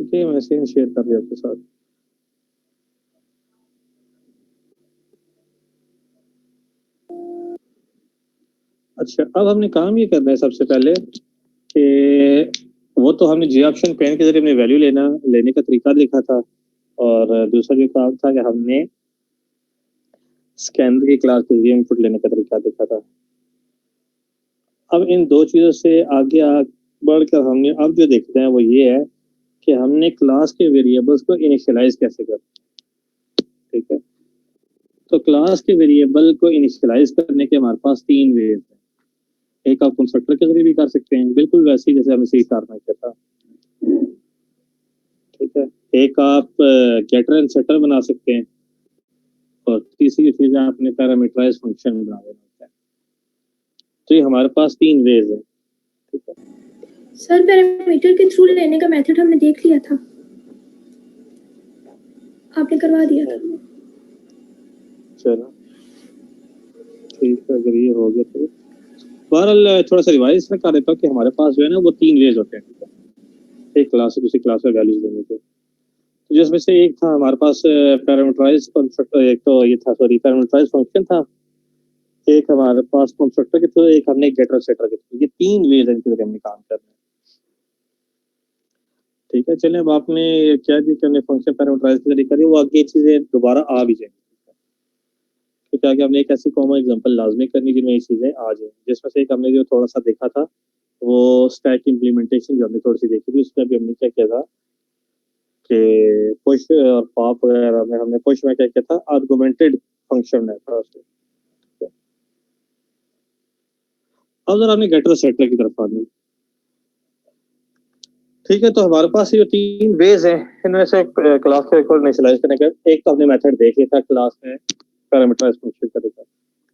ठीक है, मैं स्क्रीन शेयर कर दिया आपके साथ। अच्छा, अब हमने काम ये करना है सबसे पहले कि वो तो हमने जी ऑप्शन पेन के जरिए अपनी वैल्यू लेने का तरीका देखा था, और दूसरा जो काम था कि हमने स्कैनर की क्लास के जरिए इनपुट लेने का तरीका देखा था। अब इन दो चीजों से बढ़कर हमने अब जो देखते हैं वो ये है कि हमने क्लास के वेरिएबल्स को इनिशियलाइज कैसे करना। ठीक है, तो क्लास के वेरिएबल को इनिशियलाइज करने के हमारे पास तीन वेज हैं। एक आप कंस्ट्रक्टर के जरिए भी कर सकते हैं, बिल्कुल वैसे ही जैसे हमें सी करना था। ठीक है, एक आप गेटर एंड सेटर बना सकते हैं, और तीसरी चीज आपने पैरामीटराइज फंक्शन बना देना होता है। तो ये हमारे पास तीन वेज है। ठीक है सर, पैरामीटर के थ्रू लेने का मेथड हमने देख लिया था, आपने करवा दिया था। चलो ठीक है, अगर ये हो गया तो बहरहाल थोड़ा सा रिवाइज में कर देता हूँ कि हमारे पास जो है ना वो तीन वेज होते हैं। ठीक है, एक क्लास से दूसरी क्लास में वैल्यूज देने के, तो जिसमें से एक था हमारे पास पैरामीटराइज कंस्ट्रक्टर, एक तो ये था सॉरी पैरामीटराइज फंक्शन था, एक हमारे पास कंस्ट्रक्टर के थ्रू, एक हमने गेटर सेटर के थ्रू। ये तीन वेज है जिनके हमने काम करना है। ठीक है, चलिए अब आपने क्या जी कि हमने फंक्शन पैरामीटराइज के जरिए करी, वो आगे चीजें दोबारा आ भी जाएंगी। तो क्या कि हमने एक ऐसी कॉमन एग्जांपल लाजमी करनी जिनमें ये चीजें आ जाए, जिसमें से एक हमने जो थोड़ा सा देखा था वो स्टैक इम्प्लीमेंटेशन जो हमने थोड़ी सी देखी थी, उसमें भी हमने क्या किया था कि पुश और पॉप वगैरह में हमने पुश में क्या किया था, आर्गुमेंटेड फंक्शन है था उसमें। अब जरा हमने गेटर सेटर की तरफ आने। ठीक है, तो हमारे पास ये जो तीन वेज हैं इनमें से क्लास के रिकॉर्ड इनिशियलाइज करने का एक तो हमने मेथड देख लिया था क्लास में पैरामीटराइज फंक्शन करेगा।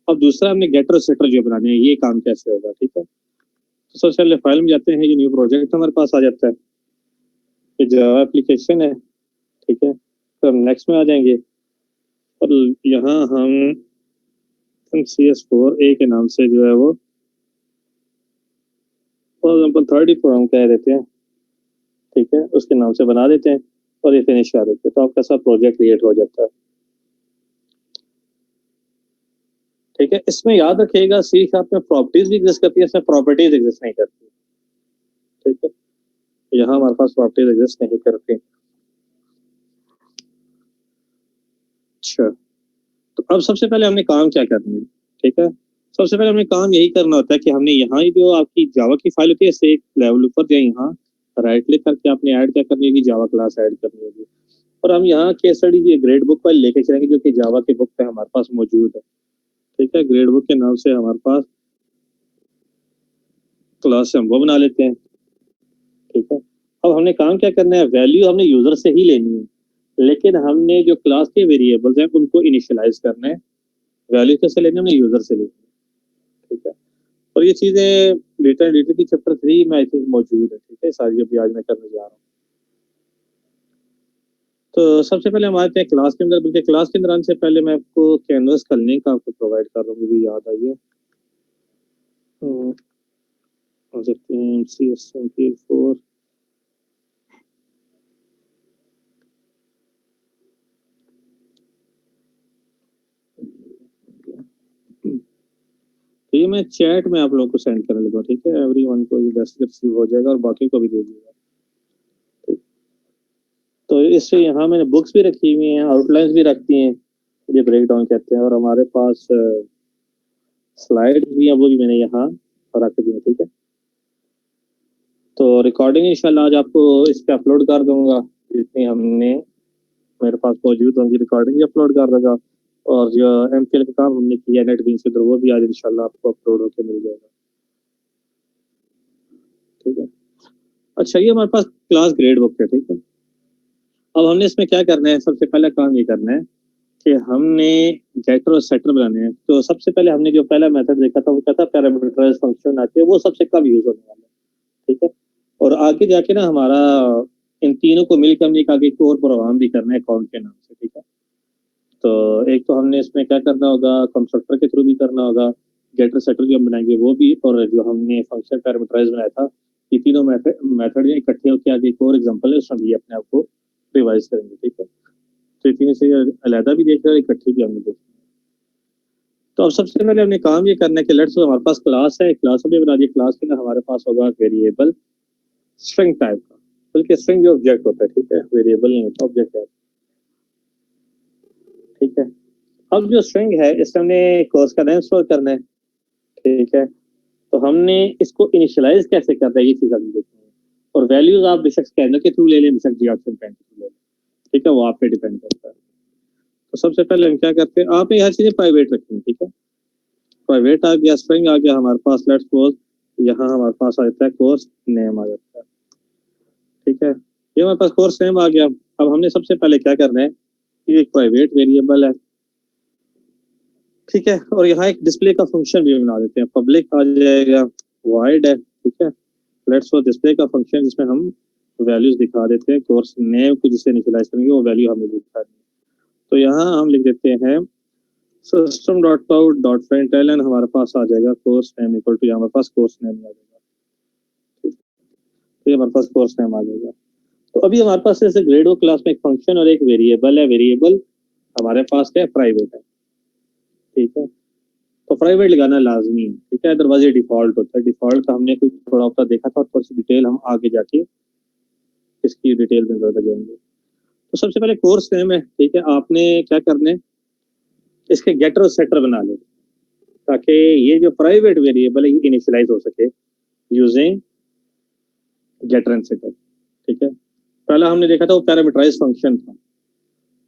अब दूसरा हमने गेटर सेटर जो बनाने हैं, ये काम कैसे होगा। ठीक है, तो सबसे पहले फाइल में जाते हैं, ये न्यू प्रोजेक्ट हमारे पास आ जाता है, ये जावा एप्लीकेशन है। ठीक है, तो हम नेक्स्ट में आ जाएंगे, और यहाँ हम CS4A के नाम से जो है वो फॉर एग्जाम्पल 34 हम कह देते हैं। ठीक है, उसके नाम से बना देते हैं और ये फिनिश कर देते हैं, तो आपका सब प्रोजेक्ट क्रिएट हो जाता है। ठीक है, इसमें याद रखिएगा सी शार्प में प्रॉपर्टीज भी एग्जिस्ट करती है, इसमें प्रॉपर्टीज एग्जिस्ट नहीं करती। ठीक है, यहाँ हमारे पास प्रॉपर्टीज एग्जिस्ट नहीं करती। अच्छा, तो अब सबसे पहले हमने काम क्या करना है। ठीक है, सबसे पहले हमें काम यही करना होता है कि हमने यहाँ जो आपकी जावा की फाइल होती है इससे एक लेवल ऊपर जाए, यहाँ राइट क्लिक करके आपने ऐड क्या करनी होगी, जावा क्लास ऐड करनी होगी, और हम यहाँ केस स्टडी की ग्रेड बुक फाइल लेके चलेंगे जो कि जावा के बुक पे हमारे पास मौजूद है। ठीक है, ग्रेड बुक के नाम से हमारे पास क्लास से हम वो बना लेते हैं। ठीक है, अब हमने काम क्या करना है, वैल्यू हमने यूजर से ही लेनी है, लेकिन हमने जो क्लास के वेरिएबल्स हैं उनको इनिशियलाइज करना है। वैल्यू कैसे लेनी है, हमने यूजर से लेनी है। ठीक है, और ये चीजें डेटा एडिटर की चैप्टर 3 में आई थिंक मौजूद है। ठीक है, सारी अभी आज मैं करने जा रहा हूँ। तो सबसे पहले हम आते हैं क्लास के अंदर, बल्कि क्लास के अंदर आने से पहले मैं आपको कैनवस का लिंक आपको प्रोवाइड कर रहा हूँ, मुझे याद आई है। CS4 तो ये मैं चैट में आप लोगों को सेंड करने लगा। ठीक है, एवरीवन को ये जैसे रिसीव हो जाएगा और बाकी को भी दे दीजिएगा। तो इससे यहाँ मैंने बुक्स भी रखी हुई हैं, आउटलाइंस भी रखती हैं, ये ब्रेक डाउन कहते हैं, और हमारे पास स्लाइड भी है, वो भी मैंने यहाँ रख दी है। ठीक है, तो रिकॉर्डिंग इंशाल्लाह आज आपको इस पे अपलोड कर दूंगा, जितनी हमने मेरे पास मौजूद होंगी रिकॉर्डिंग भी अपलोड कर दूंगा, और जो MPL का काम हमने किया नेट बीन्स के थ्रू वो भी आज इंशाल्लाह आपको अपलोड होकर मिल जाएगा। ठीक है, अच्छा ये हमारे पास क्लास ग्रेड बुक है। ठीक है, अब हमने इसमें क्या करना है, सबसे पहला काम ये करना है कि हमने गेटर और सेटर बनाने हैं। तो सबसे पहले हमने जो पहला मेथड देखा था वो क्या था, पैरामीटराइज फंक्शन आती है, वो सबसे कम यूज होने वाला है। ठीक है, और आगे जाके ना हमारा इन तीनों को मिलकर हमने एक आगे एक और प्रोग्राम भी करना है अकाउंट के नाम से। ठीक है, तो एक तो हमने इसमें क्या करना होगा, कंस्ट्रक्टर के थ्रू भी करना होगा, गेटर सेटर जो हम बनाएंगे वो भी, और जो हमने फंक्शन पैरामीटराइज बनाया था ये तीनों मेथड इकट्ठे होकर आगे एक और एग्जांपल है, उसमें भी अपने आप को रिवाइज करेंगे, ठीक है। तो ये तीनों से अलहदा भी देख रहे हैं, इकट्ठे भी हमने देखा। तो अब सबसे पहले हमने काम ये करना है कि लेट्स हमारे पास क्लास है, क्लास में बना दिए, क्लास के अंदर हमारे पास होगा वेरिएबल स्ट्रिंग टाइप का, बल्कि स्ट्रिंग जो ऑब्जेक्ट होता है, ठीक है, वेरिएबल नहीं होता, ऑब्जेक्ट है, ठीक है। अब जो स्ट्रिंग है इसमें हमने कोर्स का नेम स्टोर करना है, ठीक है। तो हमने इसको इनिशियलाइज कैसे करना है ये चीज हम देखेंगे, और वैल्यूज आप बेशक स्कैनर के थ्रू ले लें, बेशक जीआरसन पेन के थ्रू ले लें, ठीक है, वो आप पे डिपेंड करता है। तो सबसे पहले हम क्या करते हैं, आपने हर चीजें प्राइवेट रखी है, ठीक है। प्राइवेट आ गया, स्ट्रिंग आ गया हमारे पास, लेट्स सपोज यहाँ हमारे पास आ जाता है कोर्स नेम आ जाता है, ठीक है। ये हमारे पास कोर्स नेम आ गया। अब हमने सबसे पहले क्या करना है, ये एक प्राइवेट वेरिएबल है, ठीक है, और यहाँ एक डिस्प्ले का फंक्शन भी बना देते हैं, पब्लिक आ जाएगा, वाइड है, ठीक है। लेट्स सपोज डिस्प्ले का फंक्शन जिसमें हम वैल्यूज दिखा देते हैं, कोर्स नेम को जिसे इनिशियलाइज करेंगे वो वैल्यू हमें दिखा देंगे। तो यहाँ हम लिख देते हैं system.out.println, हमारे पास आ जाएगा कोर्स नेम इक्वल टू, हमारे पास कोर्स नेम आ जाएगा, तो ये हमारे पास कोर्स नेम आ जाएगा। तो अभी हमारे पास जैसे ग्रेडो क्लास में एक फंक्शन और एक वेरिएबल है, वेरिएबल हमारे पास है प्राइवेट है, ठीक है। तो प्राइवेट लगाना लाजमी है, ठीक है, अदरवाइज ये डिफॉल्ट होता है। डिफॉल्ट का हमने कुछ थोड़ा सा देखा था, और थोड़ी सी डिटेल हम आगे जाके इसकी डिटेल में ज्यादा जाएंगे। तो सबसे पहले कोर्स नेम है, ठीक है, आपने क्या करना है, इसके गेटर और सेटर बना ले, ताकि ये जो प्राइवेट वेरिएबल है ये इनिशियलाइज हो सके यूजिंग गेटर एंड सेटर, ठीक है। पहला हमने देखा था वो पैरामीटराइज फंक्शन था,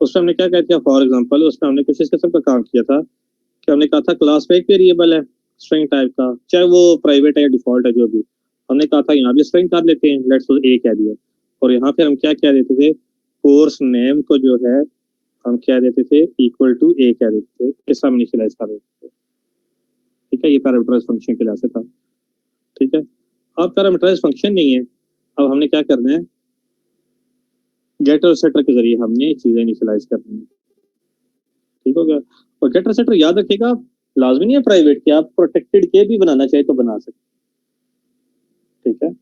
उसमें हमने क्या किया, फॉर एग्जांपल उसमें हमने कुछ इस किस्म का काम किया था कि हमने कहा था क्लास में एक वेरिएबल है स्ट्रिंग टाइप का, चाहे वो प्राइवेट है या डिफॉल्ट है जो भी, हमने कहा था यहाँ भी स्ट्रिंग कर लेते हैं, लेट्स सपोज ए कह दिया, और यहाँ पे हम क्या कह देते थे, कोर्स नेम को जो है हम क्या देते थे, इक्वल टू ए कह देते थे, इसका हम इनिशियलाइज कर देते थे, ठीक है। ये पैरामीटराइज फंक्शन के लिए था, ठीक है। अब पैरामीटराइज फंक्शन नहीं है, अब हमने क्या करना है, गेटर और सेटर के जरिए हमने चीजें इनिशियलाइज करनी है, ठीक हो गया। और गेटर सेटर याद रखिएगा लाजमी नहीं है प्राइवेट के, आप प्रोटेक्टेड के भी बनाना चाहे तो बना सकते, ठीक है।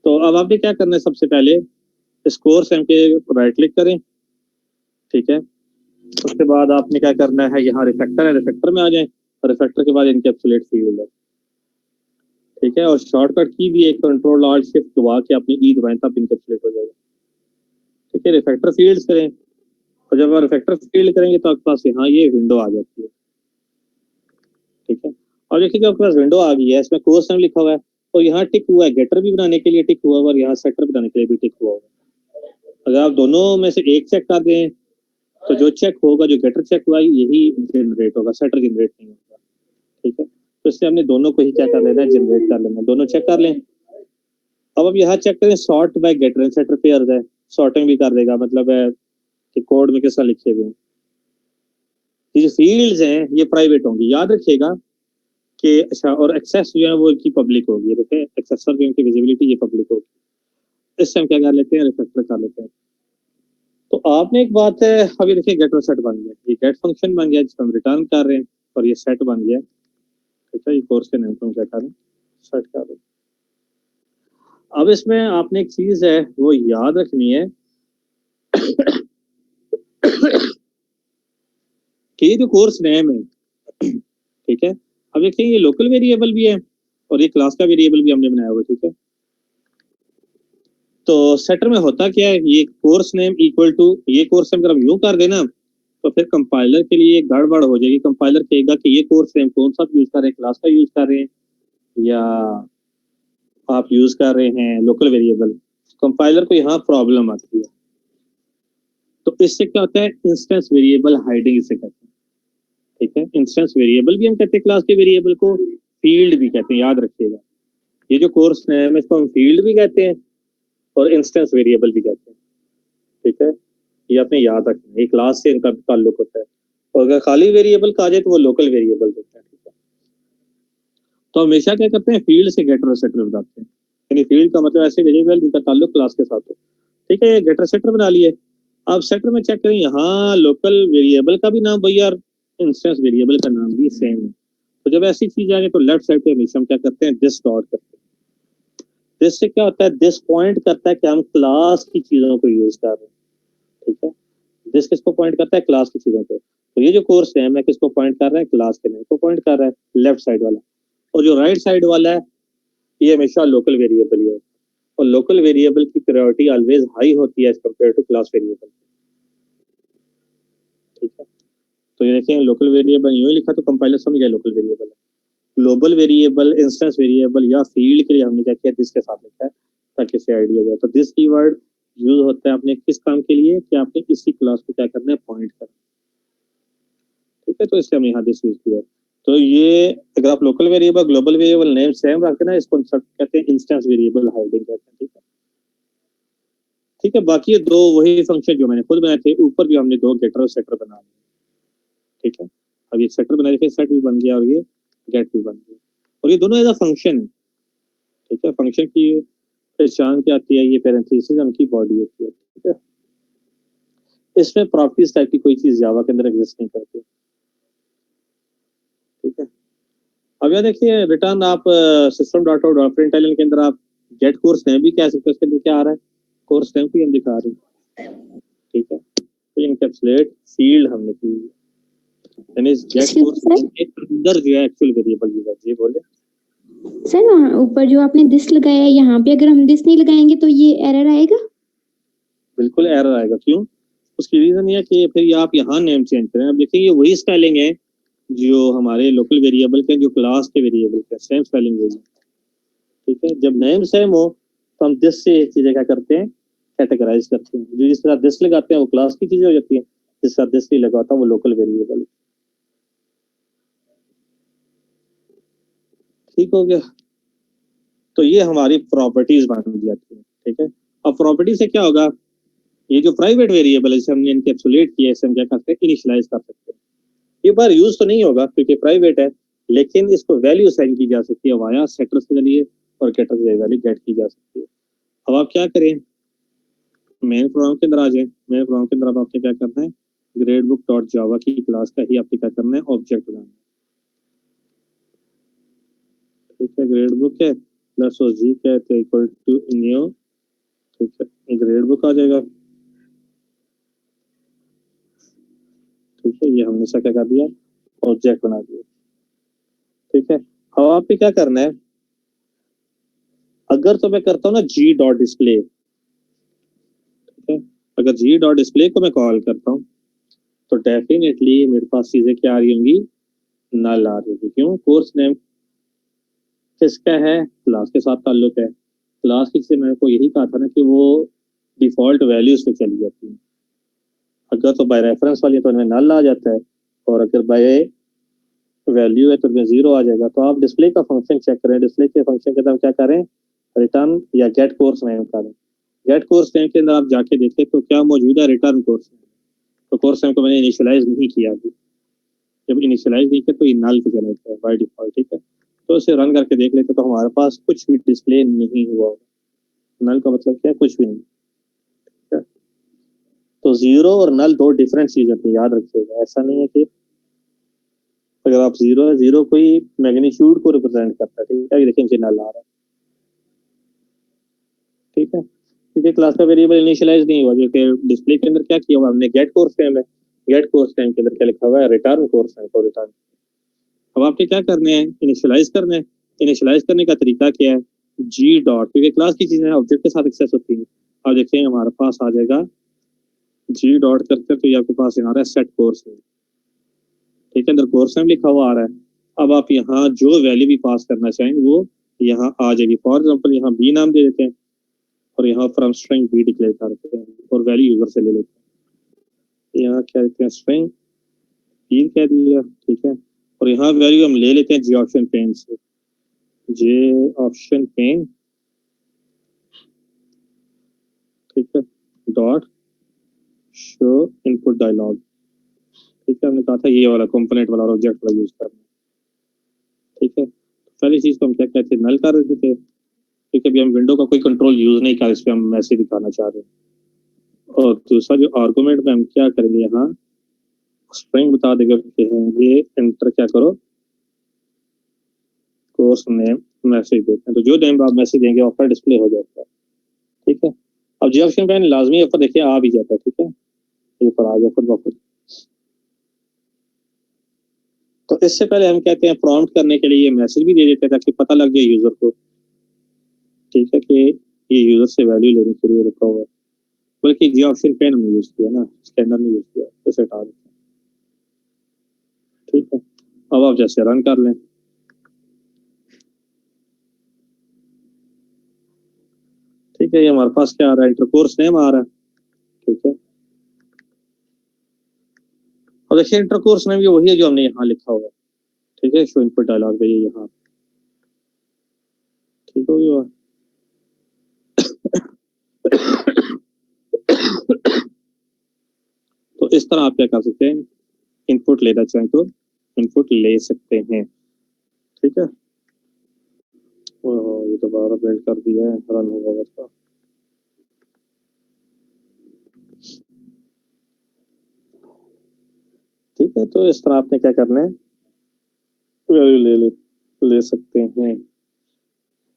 तो अब आपने क्या करना है, सबसे पहले इस कोर्स नेम के राइट क्लिक करें, ठीक है। उसके बाद आपने क्या करना है, यहाँ रिफैक्टर है, रिफैक्टर में आ जाए, और रिफैक्टर के बाद इनकैप्सुलेट फील्ड है, ठीक है। और शॉर्टकट की भी एक कंट्रोल ऑल्ट शिफ्ट दबा के अपनी ई दबाएं तब इनकैप्सुलेट हो जाएगा, ठीक है। रिफैक्टर फील्ड्स करें, और जब आप रिफैक्टर फील्ड करेंगे तो आपके पास यहाँ ये विंडो आ जाती है, ठीक है। और देखिए आपके पास विंडो आ गई है, इसमें कोर्स नेम लिखा हुआ है, और यहाँ टिक हुआ है, गेटर भी बनाने के लिए टिक हुआ है, और यहाँ सेटर बनाने के लिए भी टिक हुआ होगा। अगर आप दोनों में से एक चेक कर दें तो जो चेक होगा, जो गेटर चेक हुआ यही जनरेट होगा, सेटर जनरेट नहीं होगा, ठीक है। तो इससे हमने दोनों को ही क्या कर लेना है, जनरेट कर लेना है, दोनों चेक कर लें। अब यहाँ चेक करें, sort by getter and setter pair है, सॉर्टिंग भी कर देगा, मतलब है कि कोड में किस तरह लिखे हुए हैं। ये जो फील्ड्स हैं ये प्राइवेट होंगी, याद रखिएगा कि अच्छा, और एक्सेस जो है वो की पब्लिक होगी, देखिए एक्सेसर जो इनकी विजिबिलिटी ये पब्लिक होगी। इससे हम क्या कर लेते हैं, रिफैक्टर कर लेते हैं। तो आपने एक बात है, अभी देखिए गेट और सेट बन गया, ये गेट फंक्शन बन गया जिसको हम रिटर्न कर रहे हैं, और ये सेट बन गया, ठीक है। ये कोर्स के नाम को हम क्या कर रहे हैं, सेट कर रहे हैं। अब इसमें आपने एक चीज है वो याद रखनी है कि ये जो कोर्स नेम है, ठीक है, अब देखिए ये लोकल वेरिएबल भी है और ये क्लास का वेरिएबल भी हमने बनाया हुआ, ठीक है। तो सेटर में होता क्या है, ये कोर्स नेम इक्वल टू, ये कोर्स नेम अगर हम यूं कर देना तो फिर कंपाइलर के लिए गड़बड़ हो जाएगी। कंपाइलर कहेगा कि ये कोर्स नेम कौन सा यूज कर रहे हैं, क्लास का यूज कर रहे हैं या आप यूज कर रहे हैं लोकल वेरिएबल। कंपाइलर को यहाँ प्रॉब्लम आती है। तो इससे क्या होता है, इंस्टेंस वेरिएबल हाइडिंग इसे कहते हैं, ठीक है। इंस्टेंस वेरिएबल भी हम कहते हैं क्लास के वेरिएबल को, फील्ड भी कहते हैं, याद रखिएगा। ये जो कोर्स नेम इसको हम फील्ड भी कहते हैं और इंस्टेंस वेरिएबल भी कहते हैं, ठीक है। ये आपने याद रखना है, ये क्लास से इनका ताल्लुक होता है। और अगर खाली वेरिएबल का आ जाए तो वो लोकल वेरिएबल होता है, ठीक है। तो हमेशा क्या करते हैं, फील्ड से गेटर सेटर बताते हैं, यानी फील्ड का मतलब ऐसे वेरिएबल जिनका ताल्लुक क्लास के साथ हो, ठीक है। गेटर सेटर बना लिए। अब सेटर में चेक करें, यहाँ लोकल वेरिएबल का भी नाम वही और इंस्टेंस वेरिएबल का नाम भी सेम है। तो जब ऐसी चीज आ जाए तो लेफ्ट साइड पे हमेशा हम क्या करते हैं, दिस डॉट करते हैं, दिस से क्या होता है, दिस पॉइंट करता है कि हम क्लास की चीजों को यूज कर रहे हैं, ठीक है। दिस किसको पॉइंट करता है, क्लास की चीजों को। तो ये जो कोर्स नेम है किसको पॉइंट कर रहा है, क्लास के नेम को पॉइंट कर रहा है, लेफ्ट साइड वाला। और जो राइट साइड वाला है ये हमेशा लोकल वेरिएबल ही है, और लोकल वेरिएबल की प्रायोरिटी ऑलवेज हाई होती है as compare to class variable, ठीक है। तो ये देखें लोकल वेरिएबल यूं ही लिखा तो कंपाइलर समझ गया लोकल वेरिएबल है। ग्लोबल वेरिएबल, इंस्टेंस वेरिएबल या फील्ड के लिए हमने क्या किया, दिस के साथ लिखा है ताकि इसे आइडिया हो जाए। तो दिस कीवर्ड यूज होता है अपने किस काम के लिए, कि आपने किसी क्लास को क्या करना है, पॉइंट करना, ठीक है। तो इससे हमने यहाँ दिस यूज किया। तो ये अगर आप local variable global variable name same रखते ना, इसको कहते हैं इंस्टेंस वेरिएबल हाइडिंग कहते हैं, ठीक है। ठीक है, बाकी ये दो वही फंक्शन जो मैंने खुद बनाए थे, ऊपर भी हमने दो गेटर और सेटर बना दिए, ठीक है। अब ये सेटर बना दिया, सेट भी बन गया और ये गेट भी बन गया, और ये दोनों एज अ फंक्शन है, ठीक है। फंक्शन की पहचान क्या आती है, ये पैरेंथेसिस उनकी बॉडी होती है, ठीक है। इसमें प्रॉपर्टीज टाइप की कोई चीज जावा के अंदर एग्जिस्ट नहीं करती, ठीक है। अब यह देखिए रिटर्न आप system dot out dot println के अंदर आप गेट कोर्स नेम भी कह सकते हैं, उसके अंदर क्या आ रहा है, कोर्स नेम को हम दिखा रहे हैं, ठीक है। तो इनकैप्सुलेट फील्ड हमने की, यानी गेट कोर्स के अंदर जो है एक्चुअल वेरिएबल यूज है, जी बोले सर वहाँ ऊपर जो आपने दिस लगाया है, यहाँ पे अगर हम दिस नहीं लगाएंगे तो ये एरर आएगा। बिल्कुल एरर आएगा, क्यों, उसकी रीजन ये है कि फिर आप यहाँ नेम चेंज करें। अब देखिए ये वही स्पेलिंग है जो हमारे लोकल वेरिएबल के, जो क्लास के वेरिएबल के, सेम स्पेलिंग वही है, ठीक है। जब नेम सेम हो तो हम दिस से चीजें क्या करते हैं, कैटेगराइज करते हैं। जो जिस तरह दिस लगाते हैं वो क्लास की चीजें हो जाती है, जिस तरह दिस नहीं लगाता वो लोकल वेरिएबल, ठीक हो गया। तो ये हमारी प्रॉपर्टीज बन जाती है, ठीक है। अब प्रॉपर्टी से क्या होगा, ये जो प्राइवेट वेरिएबल है, हमने इनकैप्सुलेट किया, इसे हम क्या कर सकते हैं, इनिशियलाइज कर सकते हैं। ये बार यूज तो नहीं होगा क्योंकि प्राइवेट है, लेकिन इसको वैल्यू साइन की जा सकती है वाया सेटर्स के जरिए, और गेटर के वैल्यू गेट की जा सकती है। अब आप क्या करें, मेन प्रोग्राम के अंदर आ जाए। मेन प्रोग्राम के अंदर अब आपने क्या करना है, ग्रेड बुक डॉट जावा की क्लास का ही आपने क्या करना है, ऑब्जेक्ट बनाना है, ठीक है। ग्रेड बुक है प्लस और जी क्या है, इक्वल टू न्यू, ठीक है, ग्रेड बुक आ जाएगा, ठीक है। ये हमने सा क्या कर दिया, ऑब्जेक्ट बना दिया, ठीक है। अब आप पे क्या करना है, अगर तो मैं करता हूँ ना जी डॉट डिस्प्ले, ठीक है। अगर जी डॉट डिस्प्ले को मैं कॉल करता हूँ तो डेफिनेटली मेरे पास चीजें क्या आ रही होंगी, नल आ रही होगी। क्यों, कोर्स नेम किसका है, क्लास के साथ ताल्लुक है। क्लास की चीजें मैंने को यही कहा था ना कि वो डिफॉल्ट वैल्यूज पे चली जाती है। अगर तो बाय रेफरेंस वाली है तो इनमें नल आ जाता है, और अगर बाय वैल्यू है तो इनमें जीरो आ जाएगा। तो आप डिस्प्ले का फंक्शन चेक करें, डिस्प्ले के फंक्शन के अंदर हम क्या करें, रिटर्न या गेट कोर्स नेम करें। गेट कोर्स नेम के अंदर आप जाके देखें तो क्या मौजूद है, रिटर्न कोर्स नेम। तो कोर्स नेम को मैंने इनिशियलाइज नहीं किया अभी, जब इनिशियलाइज नहीं किया तो ये नल पे चला जाता है बाय डिफॉल्ट, ठीक है। तो इसे रन करके देख लेते तो हमारे पास कुछ भी डिस्प्ले नहीं हुआ होगा। नल का मतलब क्या है, कुछ भी नहीं, ठीक है। तो जीरो और नल दो डिफरेंट चीज होती है, याद रखिएगा। ऐसा नहीं है कि अगर आप जीरो है, जीरो कोई मैग्नीट्यूड को रिप्रेजेंट करता है, ठीक है। ये देखिए नीचे नल आ रहा है, ठीक है, क्योंकि क्लास का वेरिएबल इनिशियलाइज नहीं हुआ। जो कि डिस्प्ले के अंदर क्या किया हुआ हमने, गेट कोर्स नेम है, गेट कोर्स नेम के अंदर क्या लिखा हुआ है, रिटर्न कोर्स नेम को रिटर्न। अब आपने क्या करने हैं, इनिशियलाइज करना है। इनिशियलाइज करने का तरीका क्या है, जी डॉट, क्योंकि क्लास की चीजें ऑब्जेक्ट के साथ एक्सेस होती है। अब देखेंगे हमारे पास आ जाएगा जी डॉट करके, तो ये आपके पास यहाँ आ रहा है सेट कोर्स नेम, ठीक है, अंदर कोर्स नेम लिखा हुआ आ रहा है। अब आप यहाँ जो वैल्यू भी पास करना चाहें वो यहाँ आ जाएगी। फॉर एग्जाम्पल यहाँ बी नाम दे देते हैं, और यहाँ फ्रॉम स्ट्रिंग बी डिक्लेयर करते हैं, और वैल्यू यूजर से ले लेते हैं। यहाँ क्या देते हैं, स्ट्रिंग बी कह दिया, ठीक है। और यहाँ वैल्यू हम ले लेते हैं जी ऑप्शन पेन से, जे ऑप्शन पेन, ठीक है, डॉट शो इनपुट डायलॉग, ठीक है। हमने कहा था ये वाला कंपोनेंट वाला ऑब्जेक्ट वाला यूज करना, ठीक है। पहली चीज को हम क्या कहते हैं, नल कर देते थे, क्योंकि अभी हम विंडो का कोई कंट्रोल यूज नहीं कर, इस पर हम मैसेज दिखाना चाह रहे हैं। और दूसरा जो आर्गुमेंट में हम क्या करेंगे, यहाँ स्ट्रिंग बता देगा कि ये एंटर क्या करो, कोर्स नेम मैसेज देते हैं, तो जो टाइम आप मैसेज देंगे ऑफर डिस्प्ले हो जाता है। ठीक है, अब जी ऑप्शन पे लाजमी ऑफर देखिए आ भी जाता है। ठीक है, ये ऊपर आ गया खुद ब खुद। तो इससे पहले हम कहते हैं प्रॉम्प्ट करने के लिए ये मैसेज भी दे देते हैं ताकि पता लग जाए यूजर को, ठीक है, कि ये यूजर से वैल्यू लेने के लिए रखा हुआ है। बल्कि जी ऑप्शन पे हमने यूज किया ना, स्कैनर नहीं यूज किया, इसे हटा देते हैं। ठीक है, अब आप जैसे रन कर लें, ठीक है, ये हमारे पास क्या आ रहा है, इंटरकोर्स नेम आ रहा है। ठीक है, और देखिए इंटरकोर्स नेम ये वही है जो हमने यहाँ लिखा हुआ है। ठीक है, शो इनपुट डायलॉग पे ये यहाँ, ठीक हो गया। तो इस तरह आप क्या कर सकते हैं, इनपुट लेना चाहें तो इनपुट ले सकते हैं। ठीक है, ये दोबारा बिल्ड कर दिया है, रन होगा बस। ठीक है, तो इस तरह आपने क्या करना है, वैल्यू ले सकते हैं।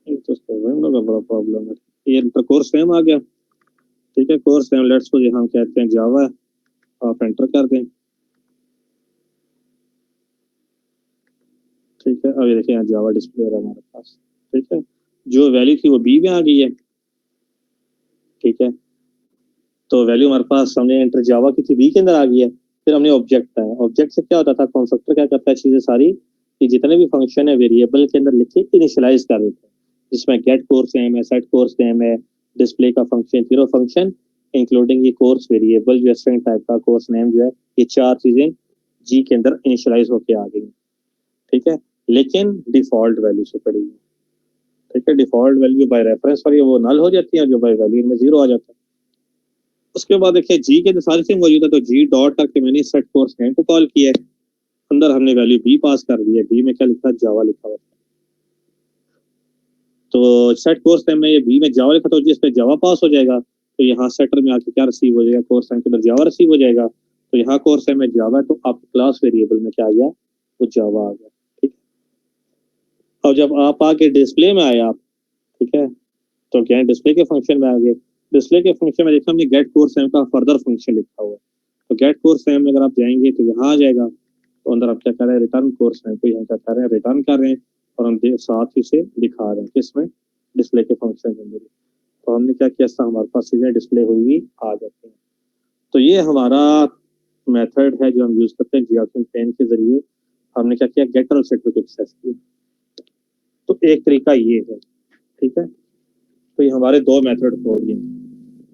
तो उसका विंडो का बड़ा प्रॉब्लम है। ये इंटर कोर्स नेम आ गया। ठीक है, कोर्स नेम लेट्स को हम कहते हैं जावा, आप एंटर कर दें। ठीक है, अब ये देखिए यहाँ जावा डिस्प्ले हो रहा है हमारे पास। ठीक है, जो वैल्यू थी वो बी में आ गई है। ठीक है, तो वैल्यू हमारे पास हमने एंटर जावा की थी, बी के अंदर आ गई है। फिर हमने ऑब्जेक्ट है, ऑब्जेक्ट से क्या होता था, कंस्ट्रक्टर क्या करता है, चीजें सारी कि जितने भी फंक्शन है वेरिएबल के अंदर लिख के इनिशियलाइज कर देते हैं, जिसमें गेट कोर्स नेम है, सेट कोर्स नेम है, डिस्प्ले का फंक्शन, जीरो फंक्शन, इंक्लूडिंग ये कोर्स वेरिएबल जो स्ट्रिंग टाइप का कोर्स नेम जो है, ये चार चीजें जी के अंदर इनिशियलाइज होके आ गई। ठीक है, लेकिन डिफॉल्ट वैल्यू से पड़ी है। ठीक है, डिफॉल्ट वैल्यू बाय रेफरेंस पर वो नल हो जाती है, जो बाय वैल्यू में जीरो आ जाता है। उसके बाद देखिए जी के सारी चीज मौजूद है, तो जी डॉट करके मैंने सेट कोर्स नेम को कॉल किया है, अंदर हमने वैल्यू बी पास कर दी है, बी में क्या लिखा है, जावा लिखा हुआ। तो सेट कोर्स नेम में ये बी में जावा लिखा था, जिस पे जावा पास हो जाएगा तो यहाँ सेटर में आके क्या रिसीव हो जाएगा, कोर्स नेम के अंदर जावा रिसीव हो जाएगा। तो यहाँ कोर्स नेम में जावा है, तो आप क्लास वेरिएबल में क्या आ गया, वो जावा आ गया। ठीक है, अब जब आप आके डिस्प्ले में आए आप, ठीक है, तो क्या डिस्प्ले के फंक्शन में आ गए। डिस्प्ले के फंक्शन में देखा हमने गेट कोर्स नेम का फर्दर फंक्शन लिखा हुआ है। तो गेट कोर्स नेम में अगर आप जाएंगे तो यहाँ आ जाएगा, तो अंदर आप क्या कर रहे हैं, रिटर्न कोर्स नेम को हम क्या कर रहे हैं, रिटर्न कर रहे हैं, और हम साथ ही से दिखा रहे हैं किसमें, डिस्प्ले के फंक्शन के अंदर। तो हमने क्या किया, हमारे पास चीजें डिस्प्ले हुई हुई आ जाती हैं। तो ये हमारा मेथड है जो हम यूज करते हैं जीआरपी पेन के जरिए। हमने क्या किया, गेटर और सेट को एक्सेस किया। तो एक तरीका ये है। ठीक है, तो ये हमारे दो मेथड हो गए,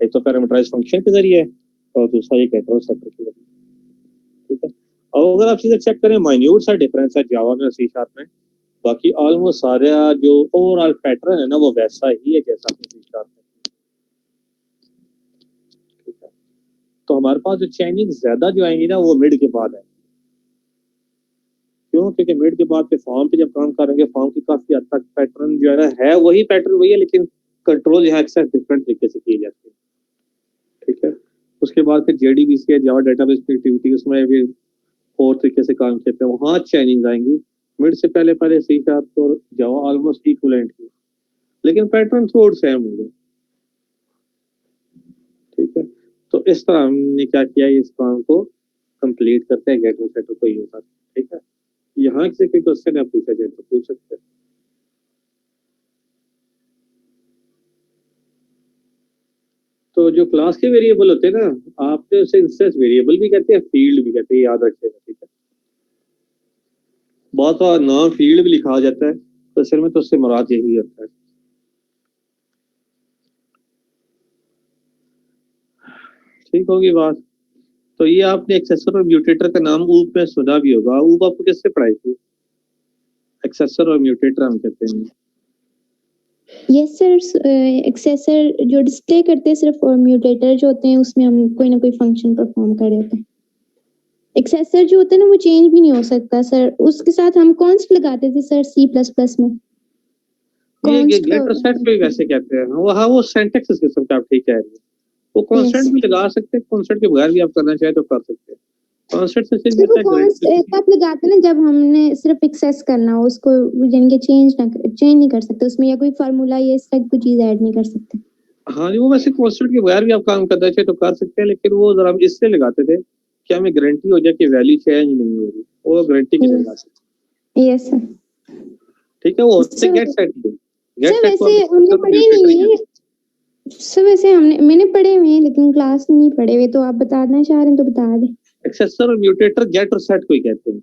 एक तो पैरामीटराइज फंक्शन के जरिए और दूसरा ये गेटर और सेटर के जरिए। ठीक है, और अगर आप चीजें चेक करें, माइन्यूट सा डिफरेंस है जावा में और सी शार्प में, बाकी ऑलमोस्ट सारा जो ओवरऑल पैटर्न है ना वो वैसा ही है जैसा सी शार्प में। ठीक है, तो हमारे पास जो चेंजिंग ज्यादा जो आएंगी ना वो मिड के बाद है। क्यों, क्योंकि मिड के बाद पे फॉर्म पे जब काम करेंगे, फॉर्म की काफी हद तक पैटर्न जो है ना, है वही पैटर्न वही है, लेकिन कंट्रोल यहाँ अक्सर डिफरेंट तरीके से किए जाते हैं। ठीक है, उसके बाद फिर जेडीबीसी है, जावा डेटाबेस कनेक्टिविटी, उसमें भी और तरीके से काम करते हैं, वहां चेंजिंग आएंगी। मिड से पहले पहले सी शार्प और जावा ऑलमोस्ट इक्वलेंट है, लेकिन पैटर्न थोड़ा सेम होगा। ठीक है, तो इस तरह हमने क्या किया, इस काम को कंप्लीट करते हैं गेट और सेटर को यूज करके। ठीक है, यहाँ से कोई क्वेश्चन आप पूछा जाए तो पूछ सकते हैं। तो जो क्लास के वेरिएबल होते हैं ना, आपने उसे इंस्टेंस वेरिएबल भी कहते हैं, फील्ड भी कहते हैं, याद रखिएगा। ठीक है, बहुत बार नाम फील्ड भी लिखा जाता है, तो असल में तो उससे मुराद यही होता है। ठीक होगी बात। तो ये आपने एक्सेसर और म्यूटेटर का नाम ऊप में सुना भी होगा, ऊप आपको किससे पढ़ाई थी, एक्सेसर और म्यूटेटर हम कहते हैं। यस सर, एक्सेसर जो डिस्प्ले करते हैं सिर्फ, और म्यूटेटर जो होते हैं उसमें हम कोई ना कोई फंक्शन परफॉर्म कर रहे होते हैं। एक्सेसर जो होता है ना वो चेंज भी नहीं हो सकता सर, उसके साथ हम कॉन्स्ट लगाते थे सर C++ में। ये गेट और सेट पे वैसे कहते हैं, वो सिंटैक्स किस्म का, आप ठीक कह रही है, वो कांस्टेंट भी लगा सकते हैं, कांस्टेंट के बगैर भी आप करना चाहे तो कर सकते हैं। कांस्टेंट से चेंज सिर्फ करता है ग्रेड। तब लगाते हैं ना जब हमने सिर्फ एक्सेस करना हो उसको, यानी कि चेंज नहीं कर सकते उसमें, या कोई फार्मूला या इस टाइप की चीज ऐड नहीं कर सकते। हाँ जी, वो वैसे कांस्टेंट के बगैर भी आप काम करना चाहे तो कर सकते हैं, लेकिन वो जरा हम इससे लगाते थे कि हमें गारंटी हो जाए कि वैल्यू चेंज नहीं हो रही, वो गारंटी के लिए लगा सकते। Yes sir. ठीक है, वो होते गेट सेट पे। गेट सर सेट को वैसे हमने पढ़े नहीं है सर, वैसे मैंने पढ़े हुए हैं लेकिन क्लास में नहीं पढ़े हुए, तो आप बताना चाह रहे हैं तो बता दें। एक्सेसर और म्यूटेटर गेट और सेट को ही कहते हैं।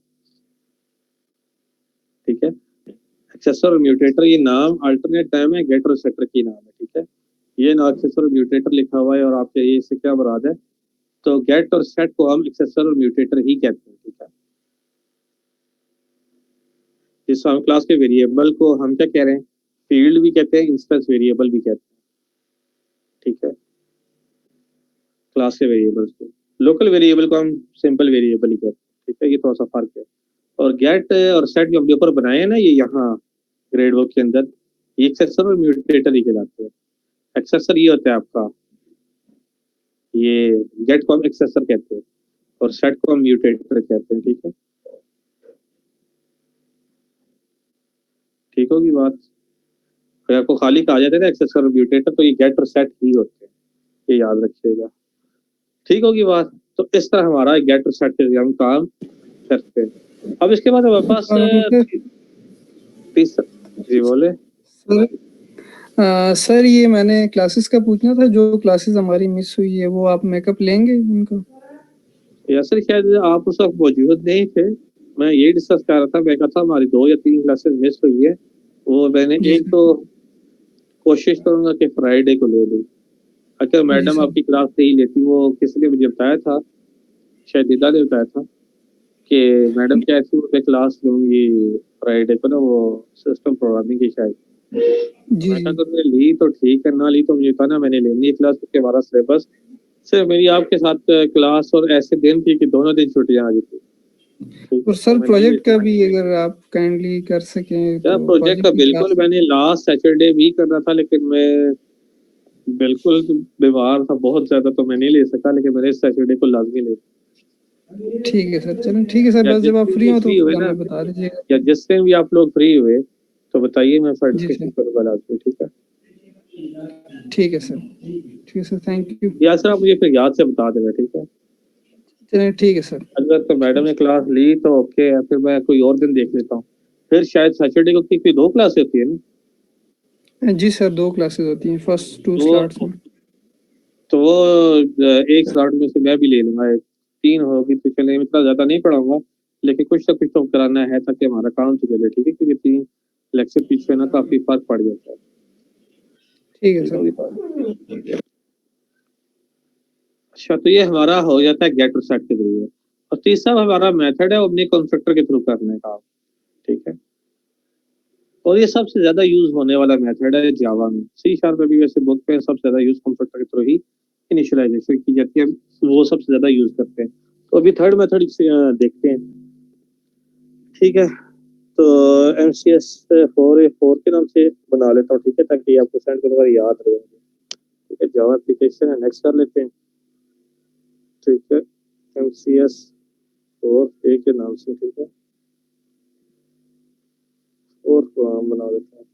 ठीक है, एक्सेसर और म्यूटेटर ये नाम अल्टरनेट नाम है, गेट और सेटर की नाम है। ठीक है, ये ना एक्सेसर और म्यूटेटर लिखा हुआ है और आपके ये इससे क्या मुराद है, तो गेट और सेट को हम एक्सेसर और म्यूटेटर ही कहते हैं। ठीक है, जिस हम क्लास के वेरिएबल को हम क्या कह रहे हैं, फील्ड भी कहते हैं, इंस्टेंस वेरिएबल भी कहते हैं। ठीक है, क्लास के वेरिएबल्स को, लोकल वेरिएबल को हम सिंपल वेरिएबल ही कहते हैं। ठीक है, ये थोड़ा सा फर्क है। और गेट और सेट जो हमने ऊपर बनाए हैं ना ये यहाँ ग्रेड वर्क के अंदर, ये एक्सेसर और म्यूटेटर ही कहलाते हैं। एक्सेसर ये होता है आपका, ये गेट को हम एक्सेसर कहते हैं और सेट को हम म्यूटेटर कहते हैं। ठीक है, ठीक होगी बात। अगर आपको खाली कहा जाता है ना एक्सेसर और म्यूटेटर, तो ये गेट और सेट ही होते हैं, ये याद रखिएगा। ठीक होगी बात। तो इस तरह हमारा गेट और सेट के हम काम करते हैं। अब इसके बाद हमारे पास तीसरा, जी बोले सर। सर ये मैंने क्लासेस का पूछना था, जो क्लासेस हमारी मिस हुई है वो आप मेकअप लेंगे उनका? या सर शायद आप उस वक्त मौजूद नहीं थे, मैं यही डिस्कस कर रहा था। मैं कहा था हमारी 2 या 3 क्लासेस मिस हुई है, वो मैंने जी एक सर। तो कोशिश करूंगा कि फ्राइडे को ले लूँ। अगर मैडम सर। आपकी क्लास नहीं लेती, वो किसी ने मुझे बताया था, शायद दीदा ने बताया था कि मैडम क्या थी, वो मैं क्लास लूंगी फ्राइडे को ना, वो सिस्टम प्रोग्रामिंग की शायद। जी मैं कहा जी। अगर मैंने ली तो ठीक है, ना ली तो मुझे कहा ना मैंने लेनी है क्लास, क्योंकि हमारा सिलेबस सिर्फ मेरी आपके साथ क्लास और ऐसे दिन थी कि दोनों दिन छुट्टियां आ गई थी। ठीक और है, तो सर मैं नहीं ले प्रोजेक्ट का सकता। भी अगर आप काइंडली कर सकें क्या तो प्रोजेक्ट प्रोजेक्ट का की बिल्कुल, क्लास। मैंने लास्ट सैटरडे भी करना था, लेकिन मैं बिल्कुल बीमार था बहुत ज्यादा, तो मैं नहीं ले सका, लेकिन मैंने इस सैटरडे को लाजमी ले। ठीक है सर, चलो ठीक है सर, या बस जिस जब आप दिन फ्री भी हो तो फ्री हुए फिर ना, हमें बता दीजिएगा। या जिस दिन भी आप लोग फ्री हुए तो बताइए, मैं जी सर्टिफिकेशन सर। करूंगा लाजमी। ठीक है, ठीक है सर, ठीक है सर, थैंक यू। या सर आप मुझे फिर याद से बता देना। ठीक है, चलिए ठीक है सर। अगर तो मैडम ने क्लास ली तो ओके है, फिर मैं कोई और दिन देख लेता हूँ। फिर शायद सैटरडे को की कोई 2 क्लास होती है ना, जी सर, 2 क्लासेस होती हैं, फर्स्ट 2 स्लॉट्स तो में। तो वो एक स्लॉट में से मैं भी ले लूंगा। 3 होगी तो चले, इतना ज्यादा नहीं पढ़ाऊंगा, लेकिन कुछ तो कुछ तो कराना है ताकि हमारा काम तो चले। ठीक है, क्योंकि 3 लेक्चर पीछे ना काफी फर्क पड़ जाता है। ठीक है ठीक होगी सर। बात। अच्छा, तो ये हमारा हो जाता है गेट और सेट के जरिए। और तीसरा हमारा मेथड है अपने कंस्ट्रक्टर के थ्रू करने का। ठीक है, और ये सबसे ज्यादा यूज होने वाला मेथड है जावा में। सी शार्प में भी वैसे बुक पे सबसे ज्यादा यूज कंस्ट्रक्टर के थ्रू ही इनिशियलाइजेशन की जाती है, वो सबसे ज्यादा यूज करते हैं। तो अभी थर्ड मेथड देखते हैं। ठीक है, तो MCS 4 के नाम से बना लेता हूँ। ठीक है, ताकि आपको सेंड करूँगा याद रहे। ठीक है, जावा एप्लीकेशन है, नेक्स्ट कर लेते हैं। ठीक है, MCS 4 के नाम से। ठीक है, और हम बना देते हैं,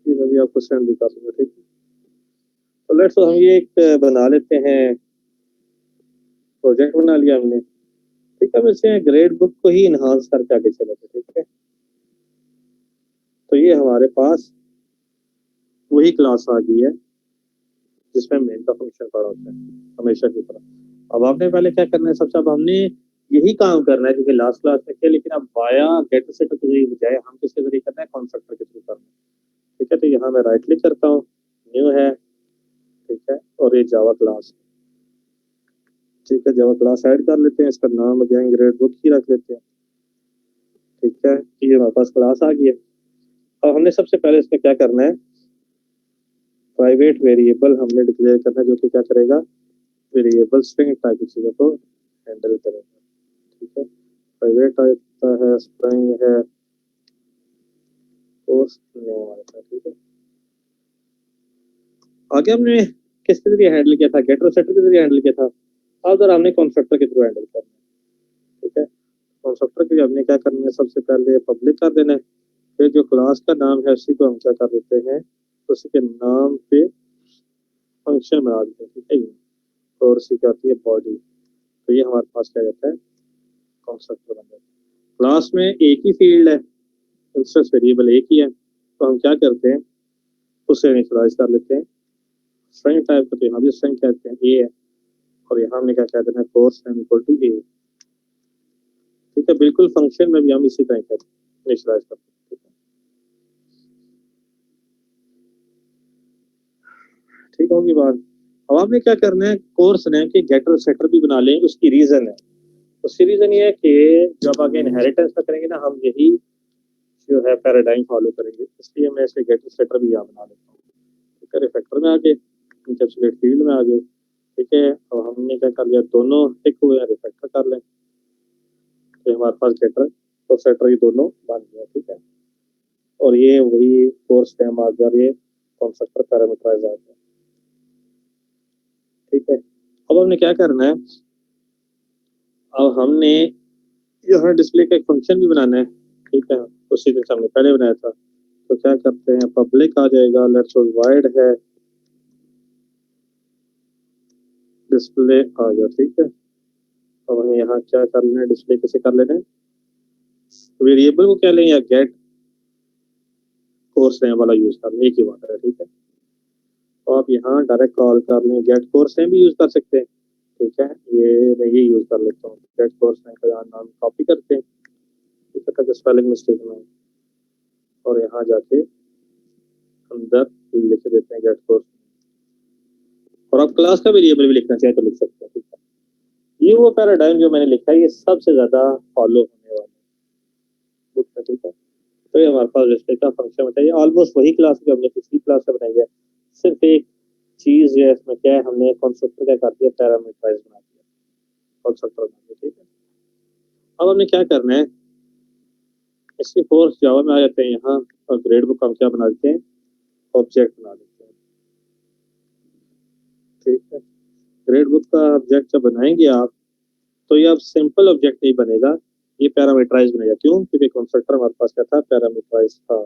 ये मैं भी आपको सेंड भी कर दूंगा। ठीक है, तो लेट्स हम ये एक बना लेते हैं, प्रोजेक्ट बना लिया हमने। ठीक है, वैसे ग्रेड बुक को ही इनहांस करके आगे चले थे। ठीक है, तो ये हमारे पास वही क्लास आ गई है जिसमें मेन का फंक्शन पड़ा होता है हमेशा की तरह। अब आपने पहले क्या करना है, सबसे अब हमने यही काम करना है क्योंकि लास्ट क्लास में किया, लेकिन अब वाया गेट सेट के जरिए बजाय हम किसके जरिए करना है, कंस्ट्रक्टर के थ्रू करना है। ठीक है, तो यहाँ मैं राइट क्लिक करता हूँ, न्यू है। ठीक है, और ये जावा क्लास। ठीक है, जावा क्लास ऐड कर लेते हैं, इसका नाम अगेन ग्रेड बुक ही रख लेते हैं। ठीक है, ये हमारे पास क्लास आ गई है। अब हमने सबसे पहले इसमें क्या करना है, प्राइवेट वेरिएबल हमने डिक्लेयर करना है, जो कि क्या करेगा, वेरिएबल स्ट्रिंग टाइप की चीजों को हैंडल करेगा। ठीक है, प्राइवेट आता है, स्ट्रिंग है, पोस्ट नेम आता है। ठीक है, आगे हमने किसके जरिए हैंडल किया था, गेटर सेटर के जरिए हैंडल किया था। अब जरा हमने कंस्ट्रक्टर के थ्रू हैंडल करना है, ठीक है। कंस्ट्रक्टर के लिए हमने क्या करना है, सबसे पहले पब्लिक कर देना है, फिर जो क्लास का नाम है उसी को हम क्या कर देते हैं, उसी के नाम पे फंक्शन बना देते हैं, ठीक है ये। और उसी क्या होती है बॉडी, तो ये हमारे पास क्या रहता है कंस्ट्रक्टर बन जाता है। क्लास में एक ही फील्ड है, इंस्टेंस वेरिएबल एक ही है, तो हम क्या करते हैं उसे इनिशियलाइज कर लेते हैं। स्ट्रिंग टाइप का तो यहाँ भी स्ट्रिंग कहते हैं ए है, और यहाँ हमने क्या कह देना है कोर्स नेम इक्वल टू ए, ठीक है। बिल्कुल फंक्शन में भी हम इसी तरह करते हैं, इनिशियलाइज करते हैं, ठीक है। ठीक होगी बात। अब आपने क्या करना है, कोर्स नेम के गेटर और सेटर भी बना लें, उसकी रीजन है, उसकी रीजन ये है कि जब आगे इनहेरिटेंस का करेंगे ना हम यही जो है पैराडाइम फॉलो करेंगे, इसलिए मैं इसे गेटर सेटर भी यहाँ बना लेता हूँ, ठीक है। रिफैक्टर में आगे, इंकैप्सुलेट फील्ड में आगे, ठीक है। अब हमने क्या कर लिया, दोनों टिक हुए हैं, रिफैक्टर कर लें, तो हमारे पास गेटर और सेटर ये दोनों बन गया, ठीक है। और ये वही कोर्स नेम आ गया और ये कंस्ट्रक्टर पैरामीटराइज आ गया, ठीक है। अब हमने क्या करना है, अब हमने यहाँ डिस्प्ले का एक फंक्शन भी बनाना है, ठीक है। उसी के सामने पहले बनाया था, तो क्या करते हैं पब्लिक आ जाएगा, लेट्स सपोज वाइड है डिस्प्ले आ गया, ठीक है। अब हमें यहाँ क्या कर लेना है, डिस्प्ले कैसे कर लेना है, वेरिएबल को क्या लें या गेट कोर्स नेम वाला यूज कर लें, एक ही बात है, ठीक है। तो आप यहाँ डायरेक्ट कॉल कर लें, गेट कोर्स नेम भी यूज कर सकते हैं, ठीक है। ये मैं ये यूज कर लेता हूँ, गेट कोर्स नेम का यहाँ नाम कॉपी करते हैं, ठीक है, ताकि स्पेलिंग मिस्टेक ना हो, और यहाँ जाके अंदर लिख देते हैं गेट कोर्स, और आप क्लास का वेरिएबल भी लिखना चाहे तो लिख सकते हैं, ठीक है। ये वो पैराडाइम जो मैंने लिखा है, ये सबसे ज्यादा फॉलो होने वाला है, ठीक है। तो ये हमारे पास डिस्प्ले का फंक्शन होता है, ये ऑलमोस्ट वही क्लास जो हमने पिछली क्लास में बनाई है, सिर्फ एक चीज जो है इसमें क्या है, हमने कंस्ट्रक्टर क्या कर दिया, पैरामीटराइज बना दिया, कंस्ट्रक्टर बना दिया, ठीक है। अब हमने क्या करना है, इसके फोर्स जावा में आ जाते हैं यहाँ, और ग्रेड बुक हम क्या बना देते हैं, ऑब्जेक्ट बना देते हैं, ठीक है। ग्रेड बुक का ऑब्जेक्ट जब बनाएंगे आप, तो ये अब सिंपल ऑब्जेक्ट नहीं बनेगा, ये पैरामीटराइज बनेगा, क्यों, क्योंकि कंस्ट्रक्टर हमारे पास क्या था, पैरामीटराइज था,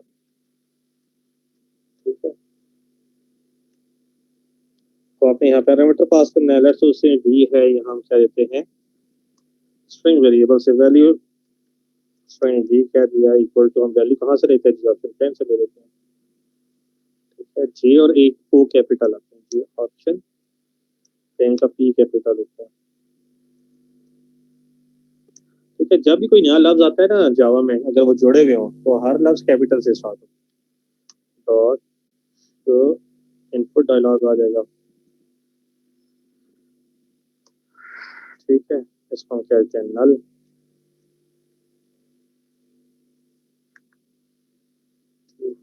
ठीक है। तो आपने यहाँ पैरामीटर पास करना है, लेट्स उससे डी है, यहाँ हम क्या देते हैं स्ट्रिंग वेरिएबल से वैल्यू, स्ट्रिंग डी कह दिया इक्वल टू, हम वैल्यू कहाँ से लेते हैं, जी ऑप्शन 10 से ले लेते हैं, ठीक है। जे और एक ओ कैपिटल आते हैं, जी ऑप्शन 10 का पी कैपिटल होता है, ठीक है। जब भी कोई नया लफ्ज आता है ना जावा में, अगर वो जोड़े हुए हो तो हर लफ्ज कैपिटल से स्टार्ट हो, डॉट तो इनपुट डायलॉग आ जाएगा, ठीक है। इसको हम कहते हैं नल,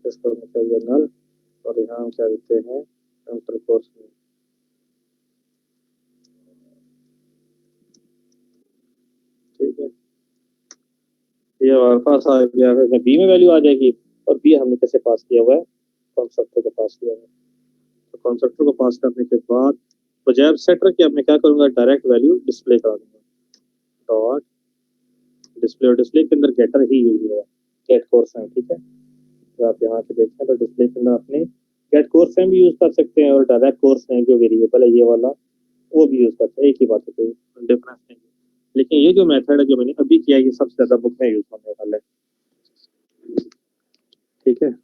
इसको हम कहते हैं नल, और यहाँ हम क्या देते हैं काउंटर कोर्स में, ठीक है। ये हमारे पास आ गया है, बी में वैल्यू आ जाएगी, और बी हमने कैसे पास किया हुआ है, कंस्ट्रक्टर को पास किया हुआ है, तो कंस्ट्रक्टर को पास करने के बाद बजाय सेटर के अब मैं क्या करूंगा, डायरेक्ट वैल्यू डिस्प्ले करा दूंगा, डॉट डिस्प्ले, और डिस्प्ले के अंदर गेटर ही यूज हुआ है, गेट कोर्स है, ठीक है। तो आप यहाँ पे देखें तो डिस्प्ले के अंदर अपने गेट कोर्स नेम भी यूज कर सकते हैं, और डायरेक्ट कोर्स नेम जो वेरिएबल है ये वाला वो भी यूज करते हैं, एक ही बात है, कोई डिफरेंस नहीं है। लेकिन ये जो मेथड है जो मैंने अभी किया, ये सबसे ज्यादा बुक में यूज होने वाला है, ठीक है।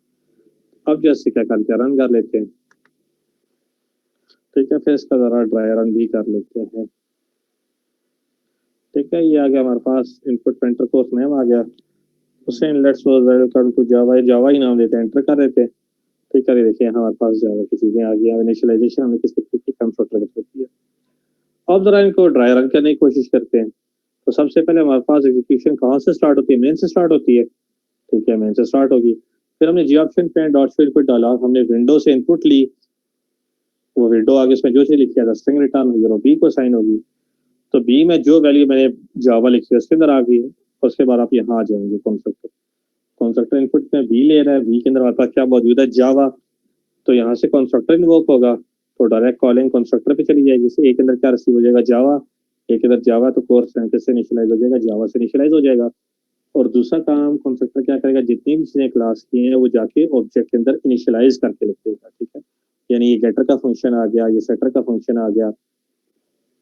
अब जैसे क्या करते हैं, रन कर लेते हैं, ठीक है। फिर इसका जरा ड्राई रन भी कर लेते हैं, ठीक है। ये आ गया हमारे पास इनपुट पेंटर कोर्स नेम आ गया, उसे लेट्स वेलकम टू जावा, जावा ही नाम देते हैं, एंटर कर देते हैं, ठीक है। देखिए हमारे पास जावा की चीजें आ गई, इनिशियलाइजेशन हमने किस तरीके की कंस्ट्रक्टर के थ्रू किया। अब जरा इनको ड्राई रन करने की कोशिश करते हैं, तो सबसे पहले हमारे पास एग्जीक्यूशन कहाँ से स्टार्ट होती है, मेन से स्टार्ट होती है, ठीक है, मेन से स्टार्ट होगी। फिर हमने जी ऑप्शन पे डॉट फिर इनपुट डाला, हमने विंडो से इनपुट ली, वो विंडो आगे उसमें जो चीज लिखी है स्ट्रिंग रिटर्न होगी, और बी को साइन होगी, तो बी में जो वैल्यू मैंने जावा लिखी है उसके अंदर आ गई है। उसके बाद आप यहाँ आ जाएंगे, कंस्ट्रक्टर, कंस्ट्रक्टर इनपुट में बी ले रहा है, बी के अंदर हमारे पास क्या मौजूद है, जावा, तो यहाँ से कंस्ट्रक्टर इन्वोक होगा, तो डायरेक्ट कॉलिंग कंस्ट्रक्टर पे चली जाएगी, ए के अंदर क्या रिसीव हो जाएगा, जावा, एक इधर जावा तो कोर्स किससे इनिशियलाइज हो जाएगा, जावा से इनिशियलाइज हो जाएगा। और दूसरा काम कंस्ट्रक्टर क्या करेगा, जितनी भी चीजें क्लास की हैं वो जाके ऑब्जेक्ट के अंदर इनिशियलाइज करके लिख देगा, ठीक है। यानी ये गेटर का फंक्शन आ गया, ये सेटर का फंक्शन आ गया,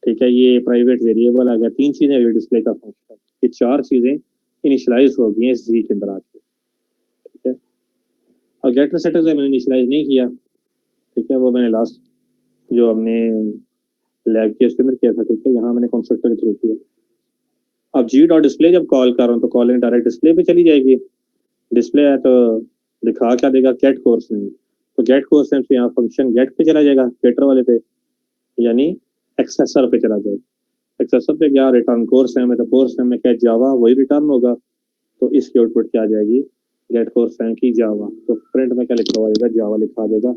ठीक है, ये प्राइवेट वेरिएबल आ गया, 3 चीजें ये डिस्प्ले का फंक्शन, ये 4 चीजें इनिशियलाइज हो गई हैं इस जी के अंदर आके, ठीक है। और गेटर सेटर से मैंने इनिशियलाइज नहीं किया, ठीक है, वो मैंने लास्ट जो हमने लैब के उसके अंदर किया था, ठीक है। यहाँ मैंने कंस्ट्रक्टर के थ्रू किया। अब जी डॉट डिस्प्ले जब कॉल कर रहा हूँ तो कॉल डायरेक्ट डिस्प्ले पे चली जाएगी। डिस्प्ले है तो दिखा क्या देगा, गेट कोर्स नेम। तो गेट कोर्स नेम से यहाँ फंक्शन गेट पे चला जाएगा, गेटर वाले पे, यानी एक्सेसर पे चला जाएगा। एक्सेसर पे क्या, रिटर्न कोर्स नेम है, तो कोर्स नेम में क्या जावा, वही रिटर्न होगा। तो इसकी आउटपुट क्या आ जाएगी, गेट कोर्स नेम की जावा। तो प्रिंट में क्या लिखा हुआ जाएगा, जावा लिखा देगा।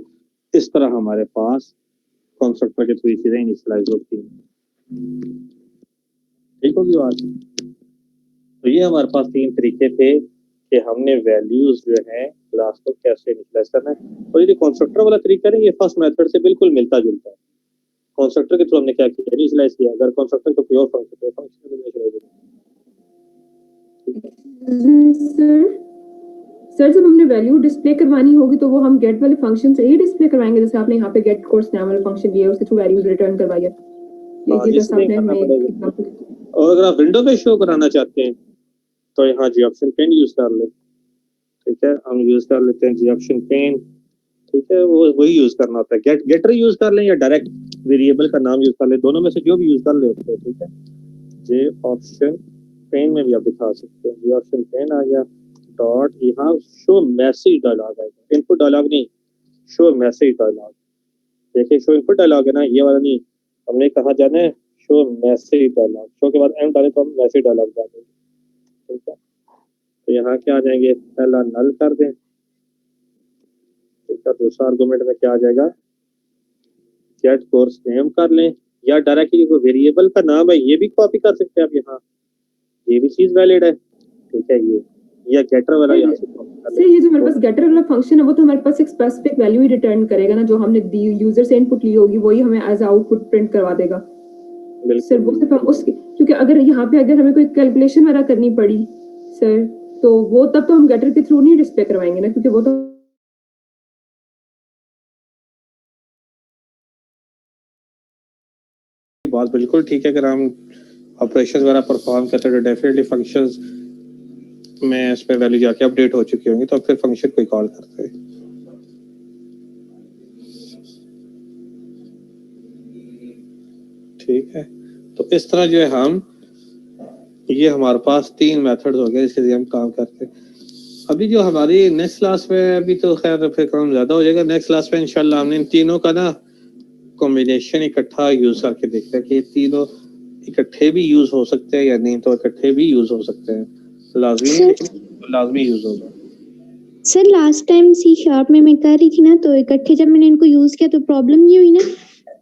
इस तरह हमारे पास कंस्ट्रक्टर के थ्रू चीजें इनिशियलाइज होती हैं। ठीक होगी बात। तो ये हमारे पास 3 तरीके थे कि हमने वैल्यूज जो है क्लास को कैसे इनिशियलाइज करना है। और ये जो कंस्ट्रक्टर वाला तरीका है ये फर्स्ट मेथड से बिल्कुल मिलता जुलता है। कंस्ट्रक्टर के थ्रू हमने क्या किया, इनिशियलाइज किया। अगर कंस्ट्रक्टर तो प्योर फंक्शन है, फंक्शन इनिशियलाइज सर जब हमने वैल्यू डिस्प्ले करवानी होगी तो वो हम गेट वाले फंक्शन से ही डिस्प्ले करवाएंगे, जैसे आपने यहाँ पे गेट कोर्स नाम वाला फंक्शन दिया है उसके थ्रू वैल्यूज रिटर्न करवाई है। ये जैसे आपने हमें एग्जांपल। और अगर आप विंडो पे शो कराना चाहते हैं तो यहाँ जी ऑप्शन पेन यूज कर ले, ठीक है। हम यूज कर लेते हैं जी ऑप्शन पेन, ठीक है, वो वही यूज करना होता है। गेटर यूज कर लें या डायरेक्ट वेरिएबल का नाम यूज कर ले, दोनों में से जो भी यूज कर ले होते हैं, ठीक है। जे ऑप्शन पेन में भी आप दिखा सकते हैं। जी ऑप्शन पेन आ गया, डॉट, यहाँ शो मैसेज डायलॉग आएगा, इनपुट डायलॉग नहीं, शो मैसेज डायलॉग। देखिए शो इनपुट डायलॉग है ना, ये वाला नहीं, हमने कहा जाना है शो मैसेज डायलॉग। शो के बाद एम डाले तो हम मैसेज डायलॉग डालेंगे, ठीक है। तो यहाँ क्या आ जाएंगे, पहला नल कर दें, ठीक है। दूसरा आर्गुमेंट में क्या आ जाएगा, गेट कोर्स नेम कर लें, या डायरेक्टली कोई वेरिएबल का नाम है ये भी कॉपी कर सकते हैं आप यहाँ, ये भी चीज वैलिड है, ठीक है। ये या गेटर वाला यहाँ से कॉपी कर सर ये जो हमारे पास गेटर वाला फंक्शन है वो तो हमारे पास एक स्पेसिफिक वैल्यू ही रिटर्न करेगा ना, जो हमने यूजर से इनपुट ली होगी वही हमें एज आउटपुट प्रिंट करवा देगा। सर वो सिर्फ हम उसके, क्योंकि अगर यहाँ पे अगर हमें कोई कैलकुलेशन वगैरह करनी पड़ी सर तो वो तब तो हम गेटर के थ्रू नहीं डिस्प्ले करवाएंगे ना, क्योंकि वो तो बात बिल्कुल ठीक है। अगर हम ऑपरेशन वगैरह परफॉर्म करते हैं तो डेफिनेटली फंक्शंस में इस पर वैल्यू जाके अपडेट हो चुकी होंगी, तो फिर फंक्शन कोई कॉल करते हैं, ठीक है। तो इस तरह जो है हम, ये हमारे पास 3 मेथड हो गए जिससे हम काम करते हैं। अभी जो हमारी नेक्स्ट क्लास में, अभी तो खैर फिर काम ज्यादा हो जाएगा, नेक्स्ट क्लास में इंशाल्लाह हमने इन तीनों का ना कॉम्बिनेशन इकट्ठा यूज करके देखते हैं कि तीनों इकट्ठे भी यूज हो सकते हैं या नहीं, तो इकट्ठे भी यूज हो सकते हैं, लाजमी नहीं लेकिन लाजमी यूज होगा। सर लास्ट टाइम C# में मैं कर रही थी ना, तो इकट्ठे जब मैंने इनको यूज किया तो प्रॉब्लम ये हुई ना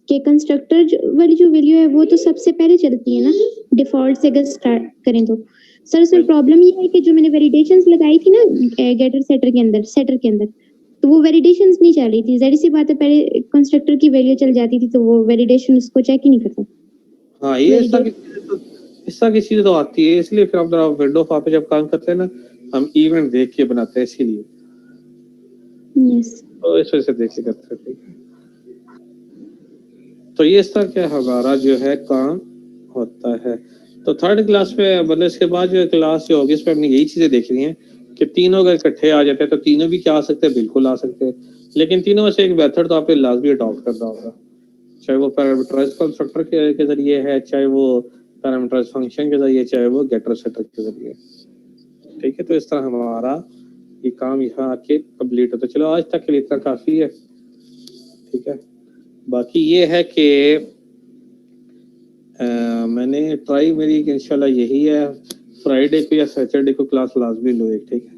कि कंस्ट्रक्टर वाली जो वैल्यू है वो तो सबसे पहले चलती है ना डिफॉल्ट से, अगर स्टार्ट करें तो। सर उसमें प्रॉब्लम ये है कि जो मैंने वैलिडेशंस लगाई थी ना गेटर सेटर के अंदर तो वो वैलिडेशंस नहीं चल रही थी। ज़ाहिर सी बात है, पहले कंस्ट्रक्टर की वैल्यू चल जाती थी तो वो वैलिडेशन उसको चेक ही नहीं करता। हाँ, ये ऐसा की चीज तो आती है, इसलिए फिर हम विंडो पे जब काम करते हैं ना, हम इवेंट देख के बनाते हैं, इसीलिए यस तो इस वजह से देख के करते हैं, ठीक है। तो ये इस तरह क्या हमारा जो है काम होता है। तो थर्ड क्लास में, मतलब इसके बाद जो क्लास जो होगी, इसमें हमने यही चीजें देखनी है कि तीनों अगर इकट्ठे आ जाते हैं तो तीनों भी क्या आ सकते हैं, बिल्कुल आ सकते हैं। लेकिन तीनों में से एक मेथड तो आपने लाजमी अडॉप्ट करना होगा, चाहे वो पैरामीटराइज कंस्ट्रक्टर के जरिए है, चाहे वो पैरामीटराइज फंक्शन के जरिए, चाहे वो गेटर सेटर के जरिए, ठीक है। तो इस तरह हमारा ये काम यहाँ आके कंप्लीट होता है। चलो आज तक के लिए इतना काफी है, ठीक है। बाकी ये है कि मैंने ट्राई मेरी इंशाल्लाह यही है, फ्राइडे को या सैटरडे को क्लास लाजमी लो एक, ठीक है।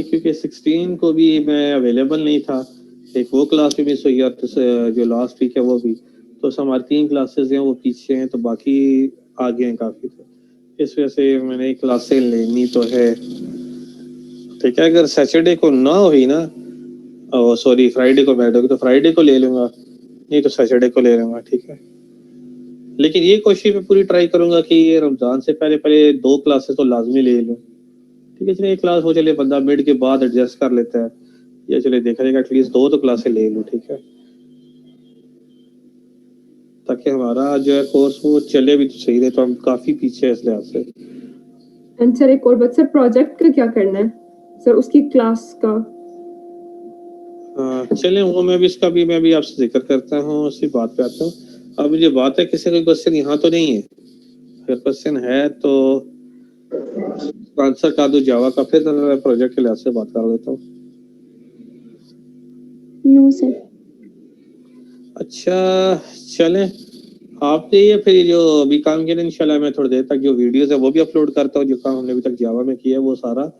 क्योंकि 16 को भी मैं अवेलेबल नहीं था, एक वो क्लास भी मिस हुई और जो लास्ट वीक है वो भी, तो हमारी 3 क्लासेस हैं वो पीछे हैं, तो बाकी आगे हैं काफी। तो इस वजह से मैंने क्लासें लेनी तो है, ठीक है। अगर सैटरडे को ना हुई ना, सॉरी फ्राइडे को बैठ होगी तो फ्राइडे को ले लूंगा, नहीं तो सैटरडे को ले लूंगा, ठीक है। लेकिन ये कोशिश मैं पूरी ट्राई करूंगा कि ये रमजान से पहले पहले 2 क्लासेस तो लाजमी ले लूं। ठीक है, चलिए एक क्लास हो, चलिए बंदा मिड के बाद एडजस्ट कर लेता है, या चलिए देखा जाएगा एटलीस्ट 2 तो क्लासें ले लूं। ठीक है, ताकि हमारा जो है कोर्स वो चले भी तो सही रहे, तो हम काफी पीछे है इस लिहाज से। एंड सर एक और बात, सर प्रोजेक्ट का क्या करना है सर, उसकी क्लास का? चले वो मैं भी आपसे जिक्र करता हूँ, उसी बात पे आता हूँ। अब मुझे बात है, किसी का क्वेश्चन यहाँ तो नहीं है? अगर क्वेश्चन है तो आंसर कर दो जावा का, फिर मैं प्रोजेक्ट के लिहाज से बात कर लेता हूँ। No sir. अच्छा चलें, आपने ये फिर जो अभी काम किया इंशाल्लाह मैं थोड़ी देर तक जो वीडियोस है वो भी अपलोड करता हूँ, जो काम हमने अभी तक जावा में किया है वो सारा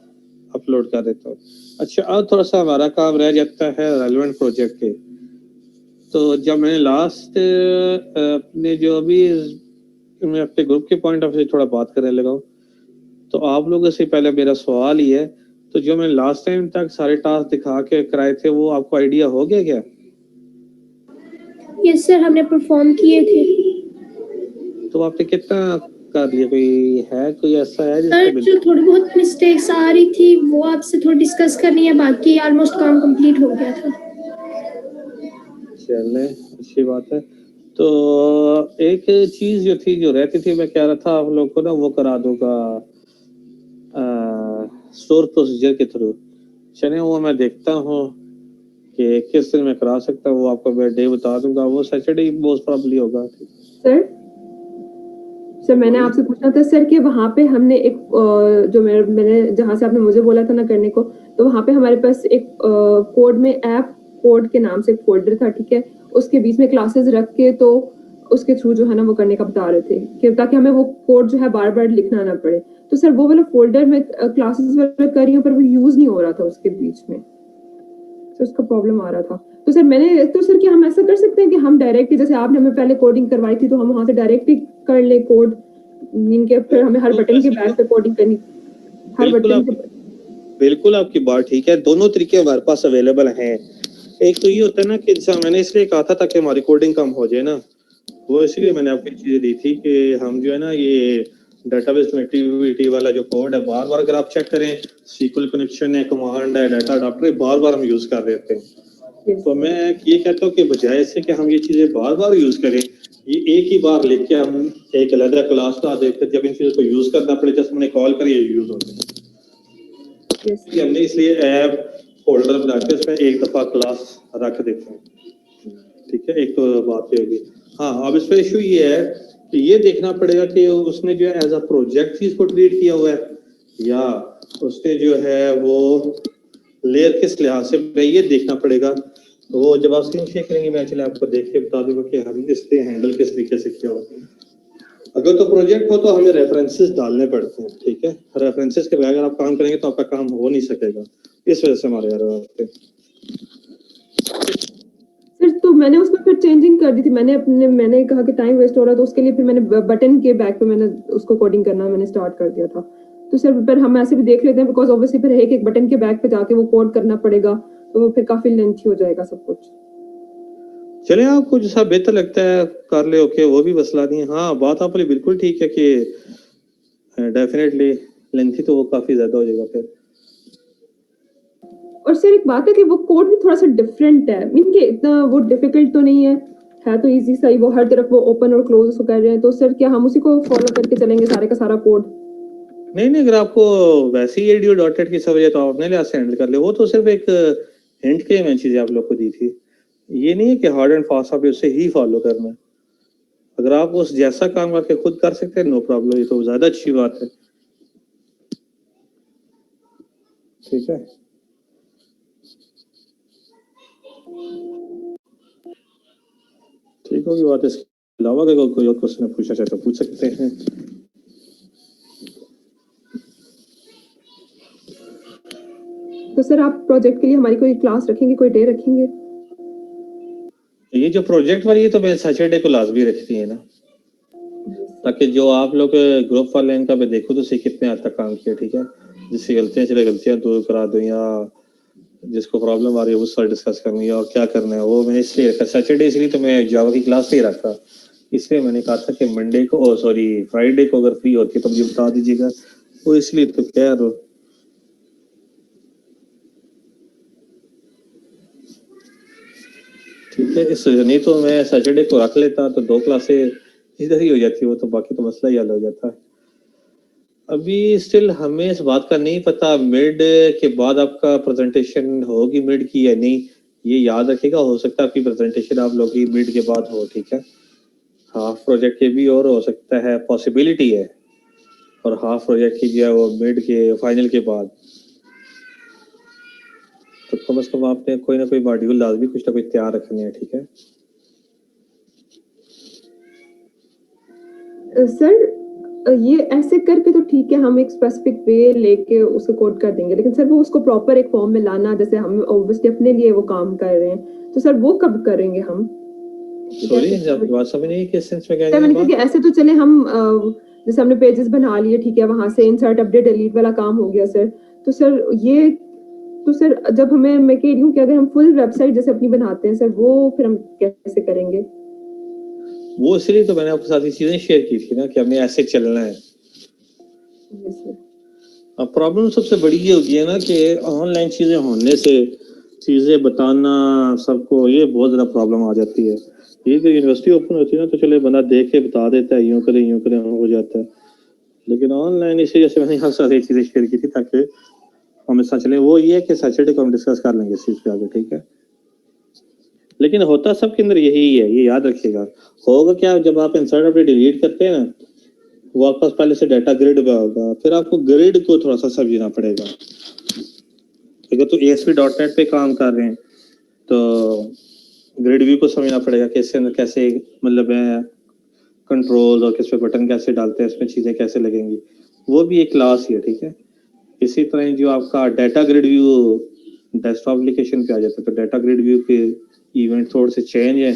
अपलोड कर देता हूँ। अच्छा, अब थोड़ा सा हमारा काम रह जाता है रेलेवेंट प्रोजेक्ट के। तो जब मैंने लास्ट अपने जो अभी मैं अपने ग्रुप के पॉइंट ऑफ व्यू थोड़ा बात करने लगा हूँ, तो आप लोगों से पहले मेरा सवाल ही है, तो जो मैंने लास्ट टाइम तक सारे टास्क दिखा के कराए थे वो आपको आइडिया हो गया क्या? यस सर, हमने परफॉर्म किए थे। तो आपने कितना कर लिया? कोई ऐसा है सर जो थोड़ी बहुत मिस्टेक्स आ रही थी वो आपसे थोड़ी डिस्कस करनी है, बाकी ऑलमोस्ट काम कंप्लीट हो गया था। चले अच्छी बात है। तो एक चीज जो थी जो रहती थी, मैं कह रहा था आप लोग को ना वो करा दूंगा स्टोर प्रोसीजर के थ्रू। चले वो मैं देखता हूँ कि किस दिन मैं करा सकता हूँ, वो आपको मैं डे बता दूंगा, वो सैटरडे मोस्ट प्रॉब्ली होगा। सर मैंने आपसे पूछना था सर कि वहाँ पे हमने एक जो मैंने जहाँ से आपने मुझे बोला था ना करने को, तो वहाँ पे हमारे पास एक कोड में ऐप कोड के नाम से एक फोल्डर था, ठीक है, उसके बीच में क्लासेस रख के तो उसके थ्रू जो है ना वो करने का बता रहे थे कि ताकि हमें वो कोड जो है बार बार लिखना ना पड़े। तो सर वो वाला फोल्डर में क्लासेस वगैरह कर रही हूँ पर वो यूज नहीं हो रहा था उसके बीच में, तो उसका प्रॉब्लम आ रहा था। तो सर क्या हम ऐसा कर सकते हैं कि हम डायरेक्ट, जैसे आपने हमें पहले कोडिंग करवाई थी तो हम वहां से डायरेक्ट ही कर ले कोड, इनके फिर हमें हर बटन के बैक पे कोडिंग करनी, हर बटन के। बिल्कुल आपकी बात ठीक है, दोनों तरीके हमारे पास अवेलेबल हैं। एक तो ये होता है ना कि जैसा मैंने इसलिए कहा था ताकि हमारी कोडिंग कम हो जाए ना, वो इसलिए मैंने आपको चीजें दी थी कि हम जो है ना ये डेटाबेस कनेक्टिविटी वाला जो कोड है बार बार अगर आप चेक करें, सीक्वल कनेक्शन है, कमांड है, डाटा अडॉप्टर बार बार हम यूज कर देते हैं। तो मैं ये कहता हूँ कि बजाय इससे कि हम ये चीजें बार बार यूज करें, ये एक ही बार लिख के हम एक अलग क्लास का देखते, जब इन चीजों को यूज करना पड़े जस्ट हमने कॉल करिए यूज होते हैं। हमने इसलिए ऐप फोल्डर बना के उसमें एक दफा क्लास रख देते हैं। ठीक है, एक तो बात ये होगी। हाँ, अब इसमें इशू ये है कि ये देखना पड़ेगा कि उसने जो है एज अ प्रोजेक्ट चीज को ट्रीट किया हुआ है या उसने जो है वो लेयर किस लिहाज से, ये देखना पड़ेगा। तो वो जब आप स्क्रीन शेयर करेंगे मैं चले आपको देख के बता दूंगा कि हम इससे हैंडल किस तरीके से किया हुआ। अगर तो प्रोजेक्ट हो तो हमें रेफरेंसेस डालने पड़ते हैं। ठीक है, रेफरेंसेस के बगैर आप काम करेंगे तो आपका काम हो नहीं सकेगा, इस वजह से हमारे यार। सर तो मैंने उसमें फिर चेंजिंग कर दी थी, मैंने कहा कि टाइम वेस्ट हो रहा है तो उसके लिए फिर मैंने बटन के बैक पे मैंने उसको कोडिंग करना मैंने स्टार्ट कर दिया था। तो सर पर हम ऐसे भी देख लेते हैं बिकॉज ऑब्वियसली फिर एक बटन के बैक पे जाके वो कोड करना पड़ेगा तो वो फिर काफी लेंथी हो जाएगा सब कुछ। चले आपको जैसा बेहतर लगता है कर ले, ओके, वो भी मसला नहीं है। हाँ, बात आप वाली बिल्कुल ठीक है कि डेफिनेटली लेंथी तो वो काफी ज्यादा हो जाएगा फिर। और सर एक बात है कि वो कोड भी थोड़ा सा डिफरेंट है, मीन के इतना वो डिफिकल्ट तो नहीं है तो इजी सा ही, वो हर तरफ वो ओपन और क्लोज उसको कर रहे हैं। तो सर क्या हम उसी को फॉलो करके चलेंगे सारे का सारा कोड? नहीं, अगर आपको वैसे ही एडीओ डॉटेड की समझ है तो आप अपने लिहाज से हैंडल कर ले, वो तो सिर्फ एक हिंट के मैं चीजें आप लोग को दी थी। ये नहीं है कि हार्ड एंड फास्ट आप उसे ही फॉलो करना है। अगर आप उस जैसा काम करके खुद कर सकते हैं नो प्रॉब्लम, ये तो ज्यादा अच्छी बात है। ठीक है, ठीक होगी बात। इसके अलावा अगर कोई और क्वेश्चन पूछना चाहे तो पूछ सकते हैं। तो सर आप प्रोजेक्ट के लिए हमारी कोई क्लास रखेंगे, कोई डे रखेंगे? ये जो प्रोजेक्ट वाली है तो मैं सैटरडे को लाजमी रखती है ना, ताकि जो आप लोग ग्रुप वाले इनका मैं देखूँ तो सही कितने हद तक काम किया। ठीक है, जिससे गलतियां दूर करा दूं या जिसको प्रॉब्लम आ रही है वो सारा डिस्कस करूँ या और क्या करना है वो मैंने इसलिए रखा सैटरडे, इसलिए तो मैं जावा की क्लास नहीं रखा। इसलिए मैंने कहा था कि मंडे को सॉरी फ्राइडे को अगर फ्री होती है तो मुझे बता दीजिएगा, वो इसलिए तो कह रहा हूँ। ठीक है, इस नहीं तो मैं सैटरडे को रख लेता तो 2 क्लासें इधर ही हो जाती, वो तो बाकी तो मसला ही हल हो जाता है। अभी स्टिल हमें इस बात का नहीं पता मिड के बाद आपका प्रेजेंटेशन होगी मिड की या नहीं, ये याद रखिएगा। हो सकता है आपकी प्रेजेंटेशन आप लोग की मिड के बाद हो, ठीक है। हाफ प्रोजेक्ट के भी और हो सकता है, पॉसिबिलिटी है, और हाफ प्रोजेक्ट की जो है वो मिड के फाइनल के बाद। तो कम से कम आपने कोई ना कोई मॉड्यूल लाजमी कुछ ना कुछ तैयार रखने हैं, ठीक है। सर ये ऐसे करके तो ठीक है, हम एक स्पेसिफिक वे लेके उसको कोड कर देंगे, लेकिन सर वो उसको प्रॉपर एक फॉर्म में लाना, जैसे हम ऑब्वियसली अपने लिए वो काम कर रहे हैं, तो सर वो कब करेंगे हम? सॉरी जब बात समझ नहीं किस सेंस में कह रहे मैंने कहा हैं कि ऐसे तो चले हम जैसे हमने पेजेस बना लिए, ठीक है, वहां से इंसर्ट अपडेट डिलीट वाला काम हो गया सर। तो सर ये तो सर जब हमें, मैं कह रही हूँ कि अगर हम फुल वेबसाइट जैसे अपनी बनाते हैं सर, वो फिर हम कैसे करेंगे? वो इसलिए तो मैंने आपके साथ ये चीजें शेयर की थी ना कि हमने ऐसे चलना है। अब प्रॉब्लम सबसे बड़ी ये होगी है ना कि ऑनलाइन चीजें होने से चीजें बताना सबको, ये बहुत ज्यादा प्रॉब्लम आ जाती है। ये तो यूनिवर्सिटी ओपन होती है ना तो चले बंदा देख के बता देता है, यूं करें हो जाता है। लेकिन ऑनलाइन इसी जैसे मैंने आपके साथ ये चीजें शेयर की थी ताकि हम इसका चले, वो ये है कि सैटरडे को हम डिस्कस कर लेंगे इस चीज पे आगे, ठीक है। लेकिन होता सबके अंदर यही है, ये याद रखिएगा। होगा क्या, जब आप इंसर्ट अपडेट डिलीट करते हैं ना, वो आपके पास पहले से डाटा ग्रिड में होगा, फिर आपको ग्रिड को थोड़ा सा समझना पड़ेगा। अगर तो ASP.NET पे काम कर रहे हैं तो ग्रिड व्यू को समझना पड़ेगा कि इसके अंदर कैसे मतलब है कंट्रोल, और किस पे बटन कैसे डालते हैं, इसमें चीजें कैसे लगेंगी, वो भी एक क्लास ही है, ठीक है। इसी तरह जो आपका data grid view desktop application पे आ जाता है, तो डाटा ग्रिड व्यू के इवेंट थोड़े से चेंज है,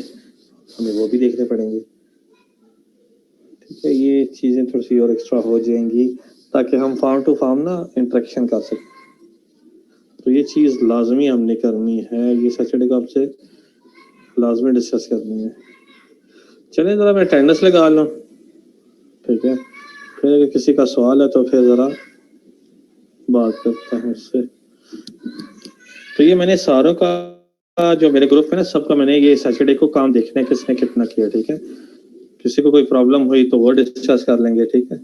हमें वो भी देखने पड़ेंगे, ठीक है। ये चीजें थोड़ी सी और एक्स्ट्रा हो जाएंगी ताकि हम फार्म टू फार्म ना इंटरेक्शन कर सकें। तो ये चीज़ लाजमी हमने करनी है, ये सैटरडे को आपसे लाजमी डिस्कस करनी है। चलें ज़रा मैं अटेंडेंस लगा लूँ, ठीक है, फिर अगर किसी का सवाल है तो फिर ज़रा बात करता हूँ उससे। तो ये मैंने सारों का जो मेरे ग्रुप है ना, सबका मैंने ये सैटरडे को काम देखना है किसने कितना किया, ठीक है। किसी को कोई प्रॉब्लम हुई तो वो डिस्कस कर लेंगे, ठीक है।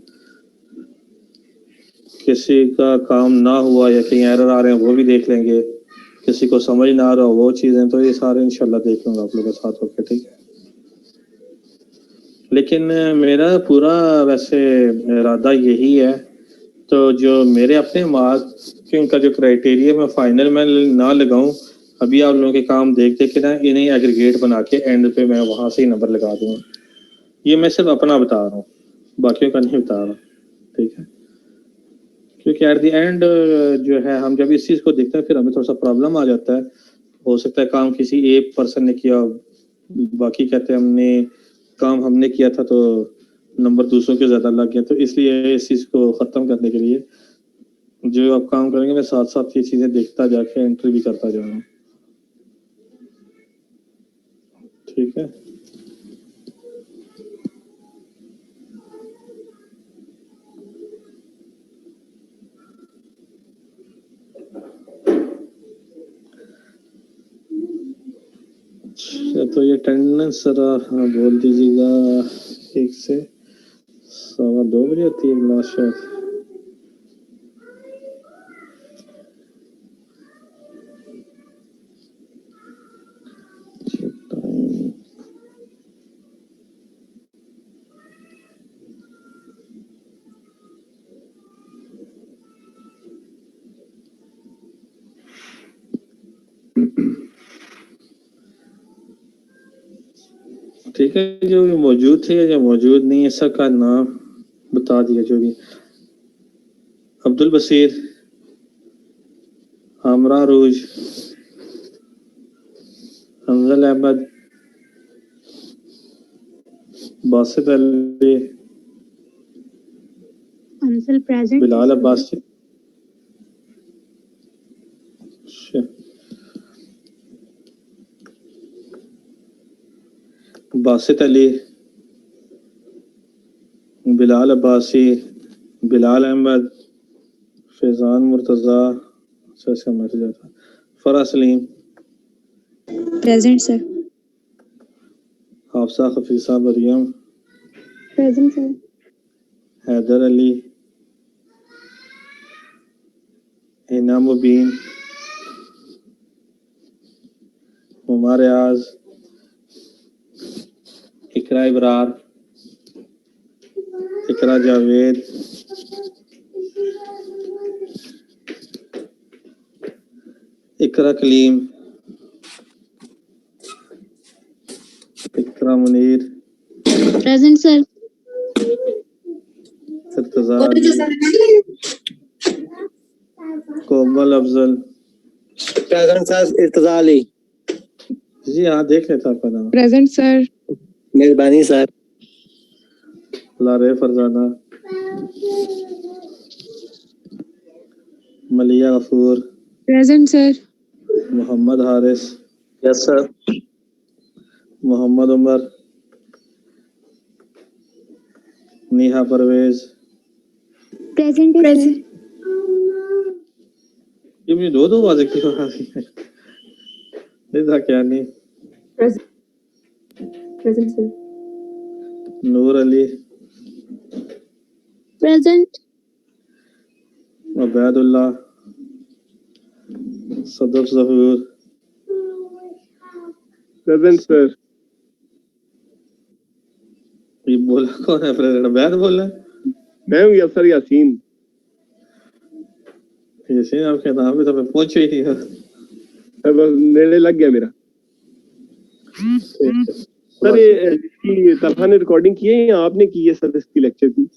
किसी का काम ना हुआ या कहीं एरर आ रहे हैं वो भी देख लेंगे, किसी को समझ ना आ रहा हो वो चीज़ें, तो ये सारे इंशाल्लाह देख लूँगा आप लोगों के साथ होकर, ठीक है। लेकिन मेरा पूरा वैसे इरादा यही है, तो जो मेरे अपने मार्किंग का जो क्राइटेरिया मैं फाइनल में ना लगाऊं, अभी आप लोगों के काम देख देख के ना इन्हें एग्रीगेट बना के एंड पे मैं वहाँ से ही नंबर लगा दूँगा। ये मैं सिर्फ अपना बता रहा हूँ, बाकियों का नहीं बता रहा, ठीक है। क्योंकि एट द एंड जो है हम जब इस चीज़ को देखते हैं फिर हमें थोड़ा सा प्रॉब्लम आ जाता है। हो सकता है काम किसी एक पर्सन ने किया, बाकी कहते हैं काम हमने किया था तो नंबर दूसरों के ज़्यादा लग गया। तो इसलिए इस चीज़ को ख़त्म करने के लिए जो आप काम करेंगे मैं साथ साथ ये चीज़ें देखता जाके एंट्री भी करता जाऊँगा, ठीक है। अच्छा, तो ये अटेंडेंस ज़रा हाँ बोल दीजिएगा, 1 से 2:15 बजे होती है लास्ट शायद। ठीक है, जो भी मौजूद थे या मौजूद नहीं है सबका नाम बता दिया। जो भी अब्दुल बसीर, हमरा रूज, हमजल अहमद, बासित अली, अंसल प्रेजेंट, बिलाल अब्बासी, बासित अली, बिलाल अब्बासी, बिलाल अहमद, फैजान मुर्तजा, इसका मैसेज आता, फरा सलीम, प्रेजेंट सर। हाफसा खफीसा Maryam, present sir. Haider Ali, Hina Mubeen, Umar Riyaz, Iqra Ibrar, Iqra Javed, Iqra Kaleem, Iqra Munir, present sir. Irtaza Ali, Komal Afzal. Present sir. Irtaza Ali. जी हाँ, देख लेता आपका नाम। Present sir. मेहरबानी सर। लारे फरजाना, मलिया Ghafoor, present sir. Mohammad Haris, yes sir. Mohammad Umar, Neha Parvez. Present sir. ये मुझे दो आवाजें क्यों आ रही है? नहीं था क्या नहीं। Present sir. Noor Ali, present. Ubaidullah, Sadaf Zahoor, present sir. ये बोला कौन है? प्रेसिडेंट अबैद बोल रहा है? मैं हूँ अफसर यासीन। यासीन आपके नाम पे तो मैं पहुंच ही नहीं। बस नेड़े लग गया मेरा। सर ये इसकी तलहा ने रिकॉर्डिंग की है या आपने की है सर इसकी लेक्चर की?